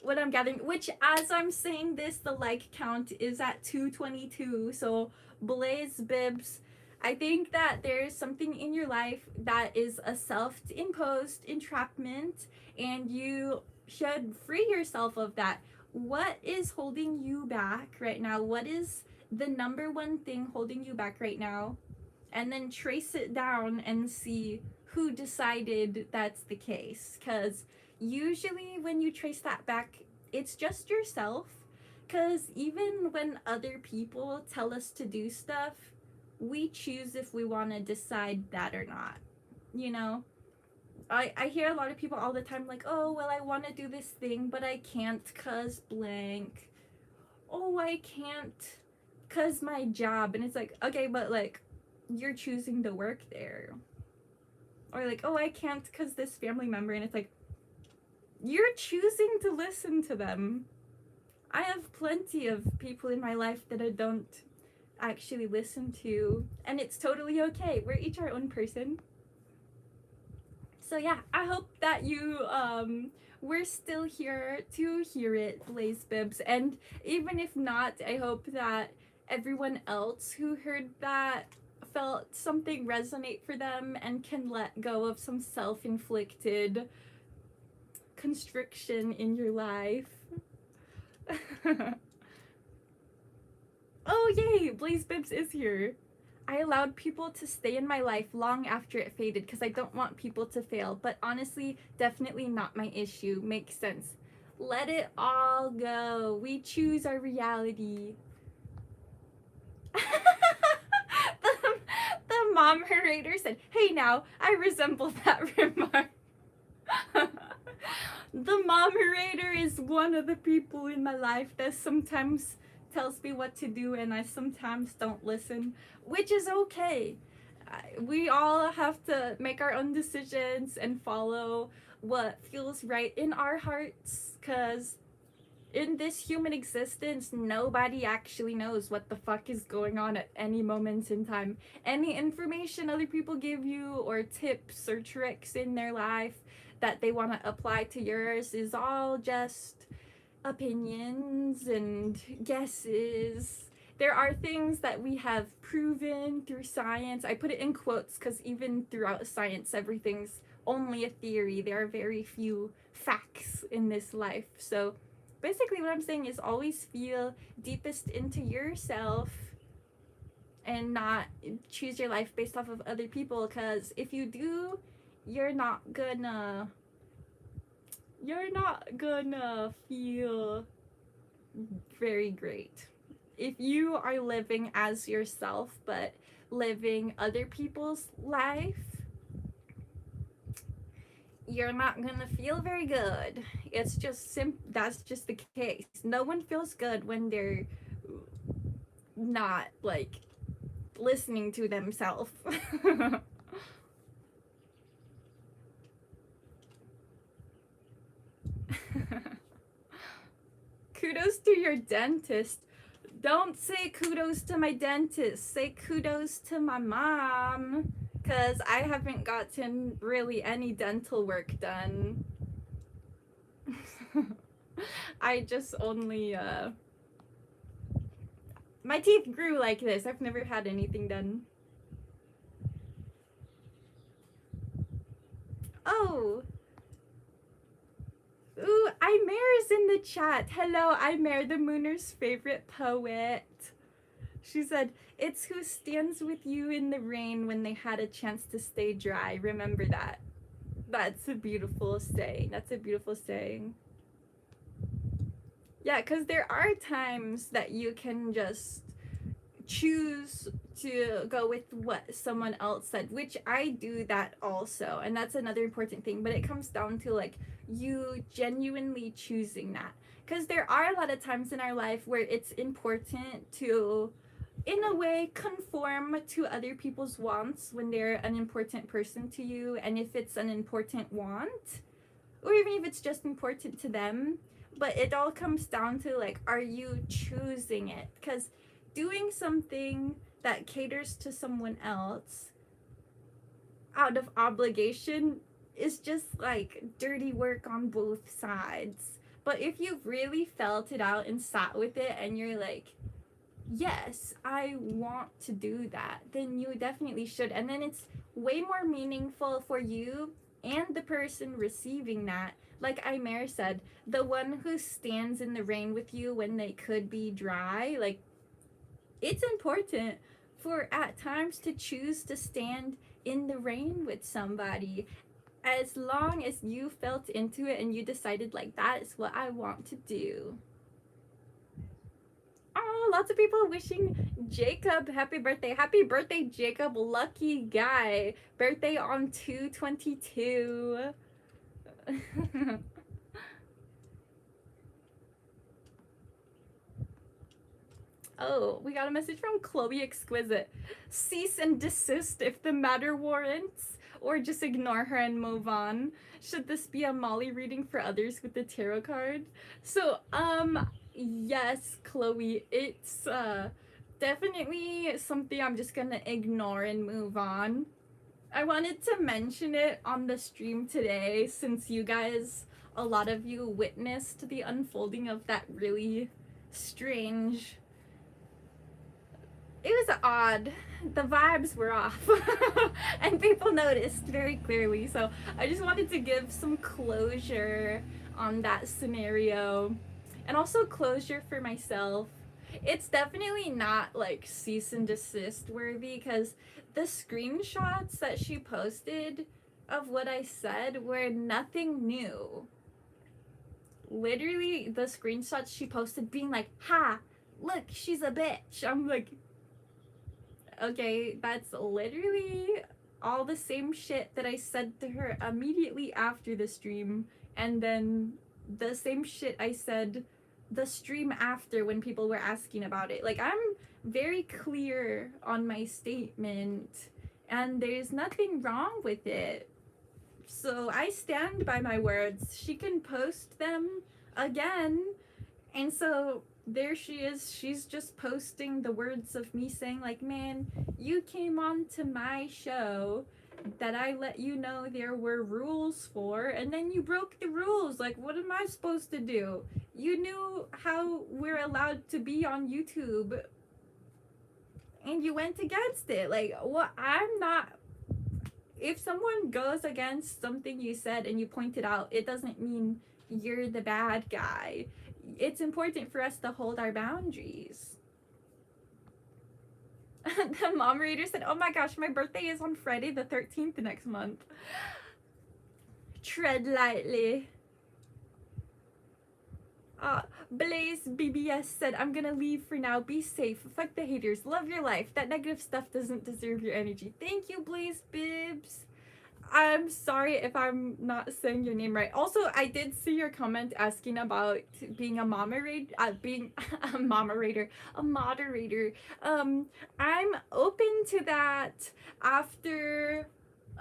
[SPEAKER 1] what I'm gathering, which as I'm saying this, the like count is at 222, so Blaze Bibs, I think that there's something in your life that is a self-imposed entrapment, and you should free yourself of that. What is holding you back right now? What is the number one thing holding you back right now? And then trace it down and see who decided that's the case. Because usually when you trace that back, it's just yourself. Because even when other people tell us to do stuff, we choose if we want to decide that or not. You know? I hear a lot of people all the time like, oh, well, I want to do this thing, but I can't because blank. Oh, I can't because my job. And it's like, okay, but like, you're choosing to work there. Or like, oh, I can't because this family member. And it's like, you're choosing to listen to them. I have plenty of people in my life that I don't actually listen to, and it's totally okay. We're each our own person. So yeah, I hope that you we're still here to hear it, Blaze Bibs. And even if not, I hope that everyone else who heard that felt something resonate for them and can let go of some self-inflicted constriction in your life. Oh yay, Blaze Bibs is here. I allowed people to stay in my life long after it faded because I don't want people to fail, but honestly, definitely not my issue. Makes sense. Let it all go. We choose our reality. The mom narrator said, hey now, I resemble that remark. The mom narrator is one of the people in my life that sometimes tells me what to do and I sometimes don't listen, which is okay. We all have to make our own decisions and follow what feels right in our hearts, because in this human existence, nobody actually knows what the fuck is going on at any moment in time. Any information other people give you or tips or tricks in their life that they want to apply to yours is all just opinions and guesses. There are things that we have proven through science. I put it in quotes because even throughout science, everything's only a theory. There are very few facts in this life. So basically what I'm saying is always feel deepest into yourself and not choose your life based off of other people, because if you do, you're not gonna feel very great. If you are living as yourself but living other people's life, you're not gonna feel very good. It's just that's just the case. No one feels good when they're not like listening to themselves. Kudos to your dentist. Don't say kudos to my dentist. Say kudos to my mom, because I haven't gotten really any dental work done. I just only My teeth grew like this. I've never had anything done. Oh. Ooh, Imer's in the chat. Hello, Imer, the Mooner's favorite poet. She said, it's who stands with you in the rain when they had a chance to stay dry. Remember that. That's a beautiful saying. That's a beautiful saying. Yeah, because there are times that you can just choose to go with what someone else said, which I do that also, and that's another important thing. But it comes down to like you genuinely choosing that, because there are a lot of times in our life where it's important to, in a way, conform to other people's wants when they're an important person to you, and if it's an important want, or even if it's just important to them. But it all comes down to like, are you choosing it? Because doing something that caters to someone else out of obligation is just like dirty work on both sides. But if you've really felt it out and sat with it and you're like, yes, I want to do that, then you definitely should. And then it's way more meaningful for you and the person receiving that. Like Imer said, the one who stands in the rain with you when they could be dry, like, it's important for at times to choose to stand in the rain with somebody, as long as you felt into it and you decided like, that is what I want to do. Oh, lots of people wishing Jacob happy birthday. Happy birthday, Jacob. Lucky guy. Birthday on 2/22. Oh, we got a message from Chloe Exquisite. Cease and desist if the matter warrants, or just ignore her and move on. Should this be a Molly reading for others with the tarot card? So, yes, Chloe, it's definitely something I'm just gonna ignore and move on. I wanted to mention it on the stream today since you guys, a lot of you witnessed the unfolding of that really strange. It was odd. The vibes were off. And people noticed very clearly. So I just wanted to give some closure on that scenario. And also closure for myself. It's definitely not like cease and desist worthy, because the screenshots that she posted of what I said were nothing new. Literally the screenshots she posted being like, ha, look, she's a bitch. I'm like, okay, that's literally all the same shit that I said to her immediately after the stream, and then the same shit I said the stream after when people were asking about it. Like, I'm very clear on my statement, and there's nothing wrong with it. So I stand by my words. She can post them again, and so there she is. She's just posting the words of me saying like, man, you came on to my show that I let you know there were rules for, and then you broke the rules. Like, what am I supposed to do? You knew how we're allowed to be on YouTube, and you went against it. Like, what? I'm not. If someone goes against something you said and you point it out, it doesn't mean you're the bad guy. It's important for us to hold our boundaries. The moderator said, oh my gosh, my birthday is on Friday the 13th next month. Tread lightly. Blaze BBS said, I'm gonna leave for now. Be safe. Fuck the haters. Love your life. That negative stuff doesn't deserve your energy. Thank you, Blaze Bibs. I'm sorry if I'm not saying your name right. Also, I did see your comment asking about being a moderator. A moderator. I'm open to that after.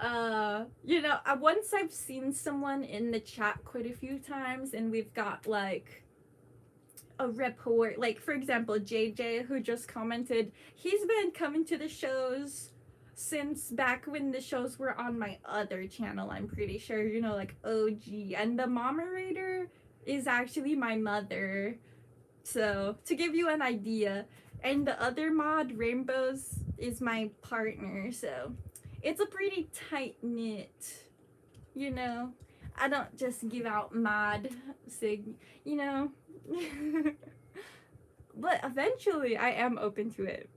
[SPEAKER 1] Once I've seen someone in the chat quite a few times, and we've got like a rapport. Like, for example, JJ, who just commented, he's been coming to the shows since back when the shows were on my other channel, I'm pretty sure, like OG. And the moderator is actually my mother. So, to give you an idea, And the other mod, Rainbows, is my partner, so it's a pretty tight-knit, you know. I don't just give out mod sig, you know. But eventually I am open to it.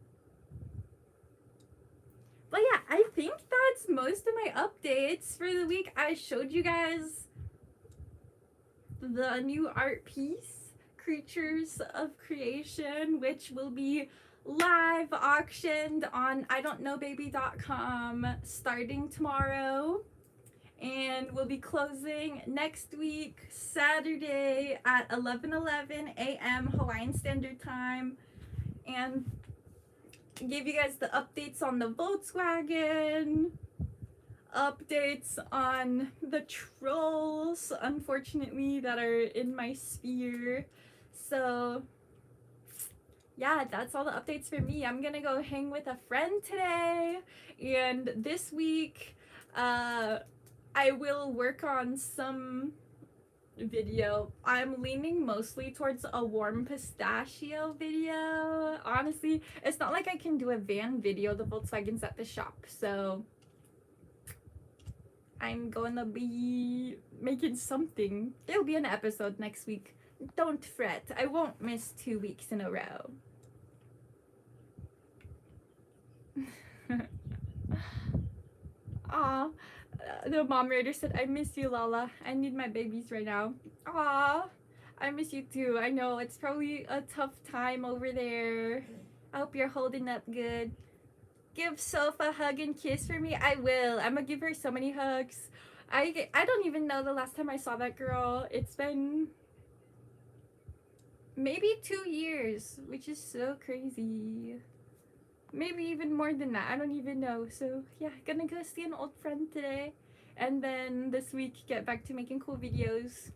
[SPEAKER 1] But yeah, I think that's most of my updates for the week. I showed you guys the new art piece, Creatures of Creation, which will be live auctioned on idontknowbabyLLC starting tomorrow. And we'll be closing next week, Saturday at 11:11 a.m. Hawaiian Standard Time. And give you guys the updates on the Volkswagen, updates on the trolls, unfortunately, that are in my sphere. So yeah, that's all the updates for me. I'm gonna go hang with a friend today, and this week I will work on some video. I'm leaning mostly towards a warm pistachio video. Honestly, it's not like I can do a van video. The Volkswagen's at the shop, so I'm gonna be making something. There'll be an episode next week. Don't fret, I won't miss 2 weeks in a row. Aw, the mom raider said, I miss you, Lala. I need my babies right now. Aw, I miss you too. I know it's probably a tough time over there. I hope you're holding up good. Give Soph a hug and kiss for me. I will. I'm gonna give her so many hugs. I don't even know the last time I saw that girl. It's been maybe 2 years, which is so crazy. Maybe even more than that. I don't even know. So yeah, gonna go see an old friend today, and then this week get back to making cool videos.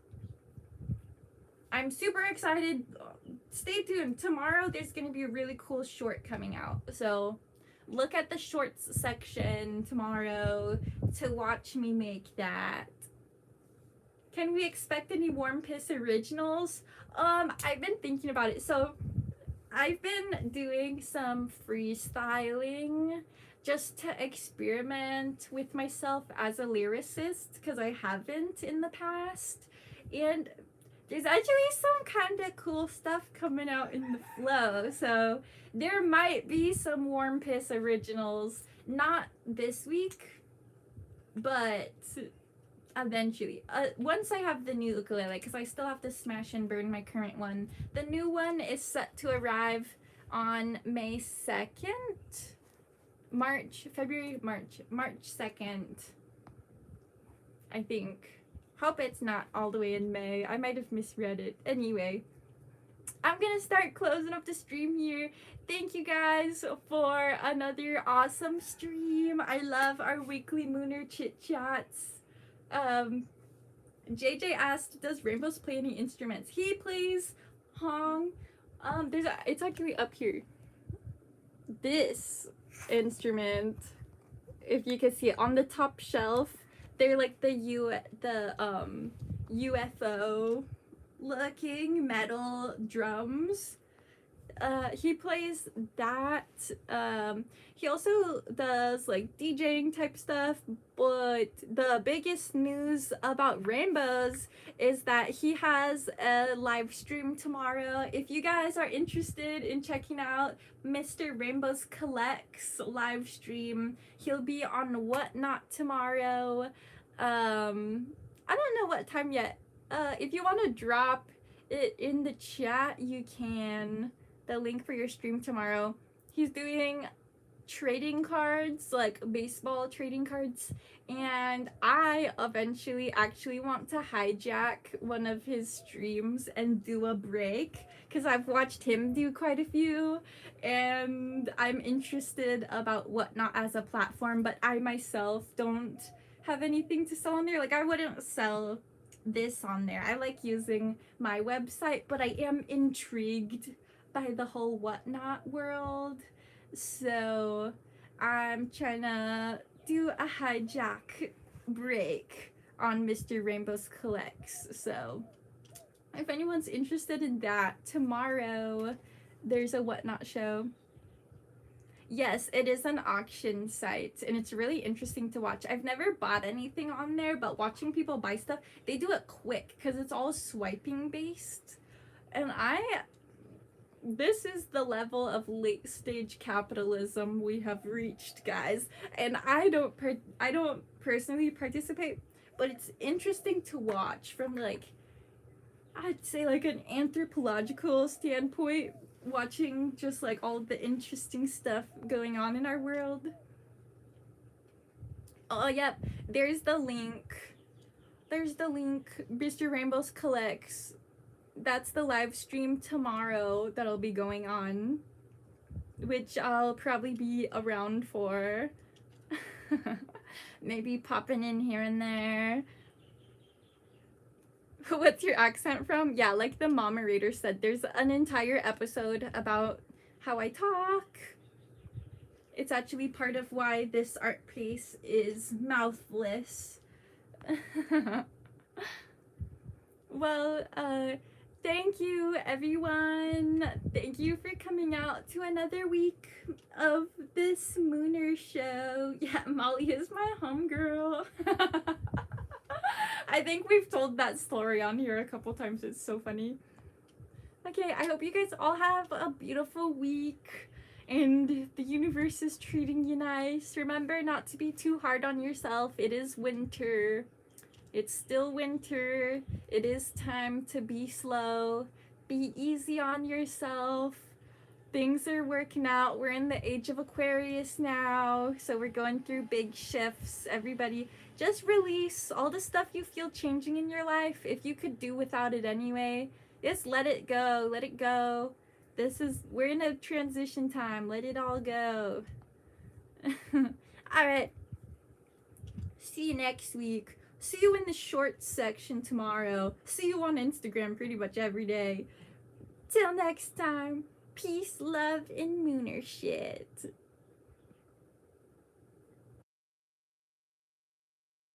[SPEAKER 1] I'm super excited. Stay tuned. Tomorrow there's gonna be a really cool short coming out, so look at the shorts section tomorrow to watch me make that. Can we expect any Warm Piss originals? I've been thinking about it. So I've been doing some freestyling just to experiment with myself as a lyricist, because I haven't in the past, and there's actually some kind of cool stuff coming out in the flow, so there might be some Warm Piss originals, not this week, but eventually. Once I have the new ukulele, because I still have to smash and burn my current one. The new one is set to arrive on May 2nd? March 2nd, I think. Hope it's not all the way in May. I might have misread it. Anyway, I'm gonna start closing up the stream here. Thank you guys for another awesome stream. I love our weekly Mooner chit chats. JJ asked, does Rainbows play any instruments? He plays hong. It's actually up here. This instrument, if you can see it on the top shelf, they're like the UFO looking metal drums. He plays that. He also does like DJing type stuff, but the biggest news about Rainbows is that he has a live stream tomorrow. If you guys are interested in checking out Mr. Rainbows Collects live stream, he'll be on Whatnot tomorrow. I don't know what time yet. If you want to drop it in the chat, you can. The link for your stream tomorrow. He's doing trading cards, like baseball trading cards, and I eventually actually want to hijack one of his streams and do a break, because I've watched him do quite a few and I'm interested about Whatnot as a platform, but I myself don't have anything to sell on there. Like, I wouldn't sell this on there. I like using my website, but I am intrigued by the whole Whatnot world, so I'm trying to do a hijack break on Mr. Rainbows Collects. So if anyone's interested in that, tomorrow There's a whatnot show. Yes, it is an auction site, and it's really interesting to watch. I've never bought anything on there, but watching people buy stuff, they do it quick because it's all swiping based. And this is the level of late stage capitalism we have reached, guys. And I don't personally participate, but it's interesting to watch from like, I'd say like an anthropological standpoint, watching just like all the interesting stuff going on in our world. Oh, yep, there's the link. Mr. Rainbows Collects. That's the live stream tomorrow that'll be going on, which I'll probably be around for. Maybe popping in here and there. What's your accent from? Yeah, like the moderator said, there's an entire episode about how I talk. It's actually part of why this art piece is mouthless. Well, thank you, everyone. Thank you for coming out to another week of this Mooner show. Yeah, Molly is my homegirl. I think we've told that story on here a couple times. It's so funny. Okay, I hope you guys all have a beautiful week and the universe is treating you nice. Remember not to be too hard on yourself. It is winter. It's still winter. It is time to be slow. Be easy on yourself. Things are working out. We're in the age of Aquarius now, so we're going through big shifts. Everybody, just release all the stuff you feel changing in your life. If you could do without it anyway, just let it go. Let it go. We're in a transition time. Let it all go. All right. See you next week. See you in the shorts section tomorrow. See you on Instagram pretty much every day. Till next time. Peace, love, and mooner shit.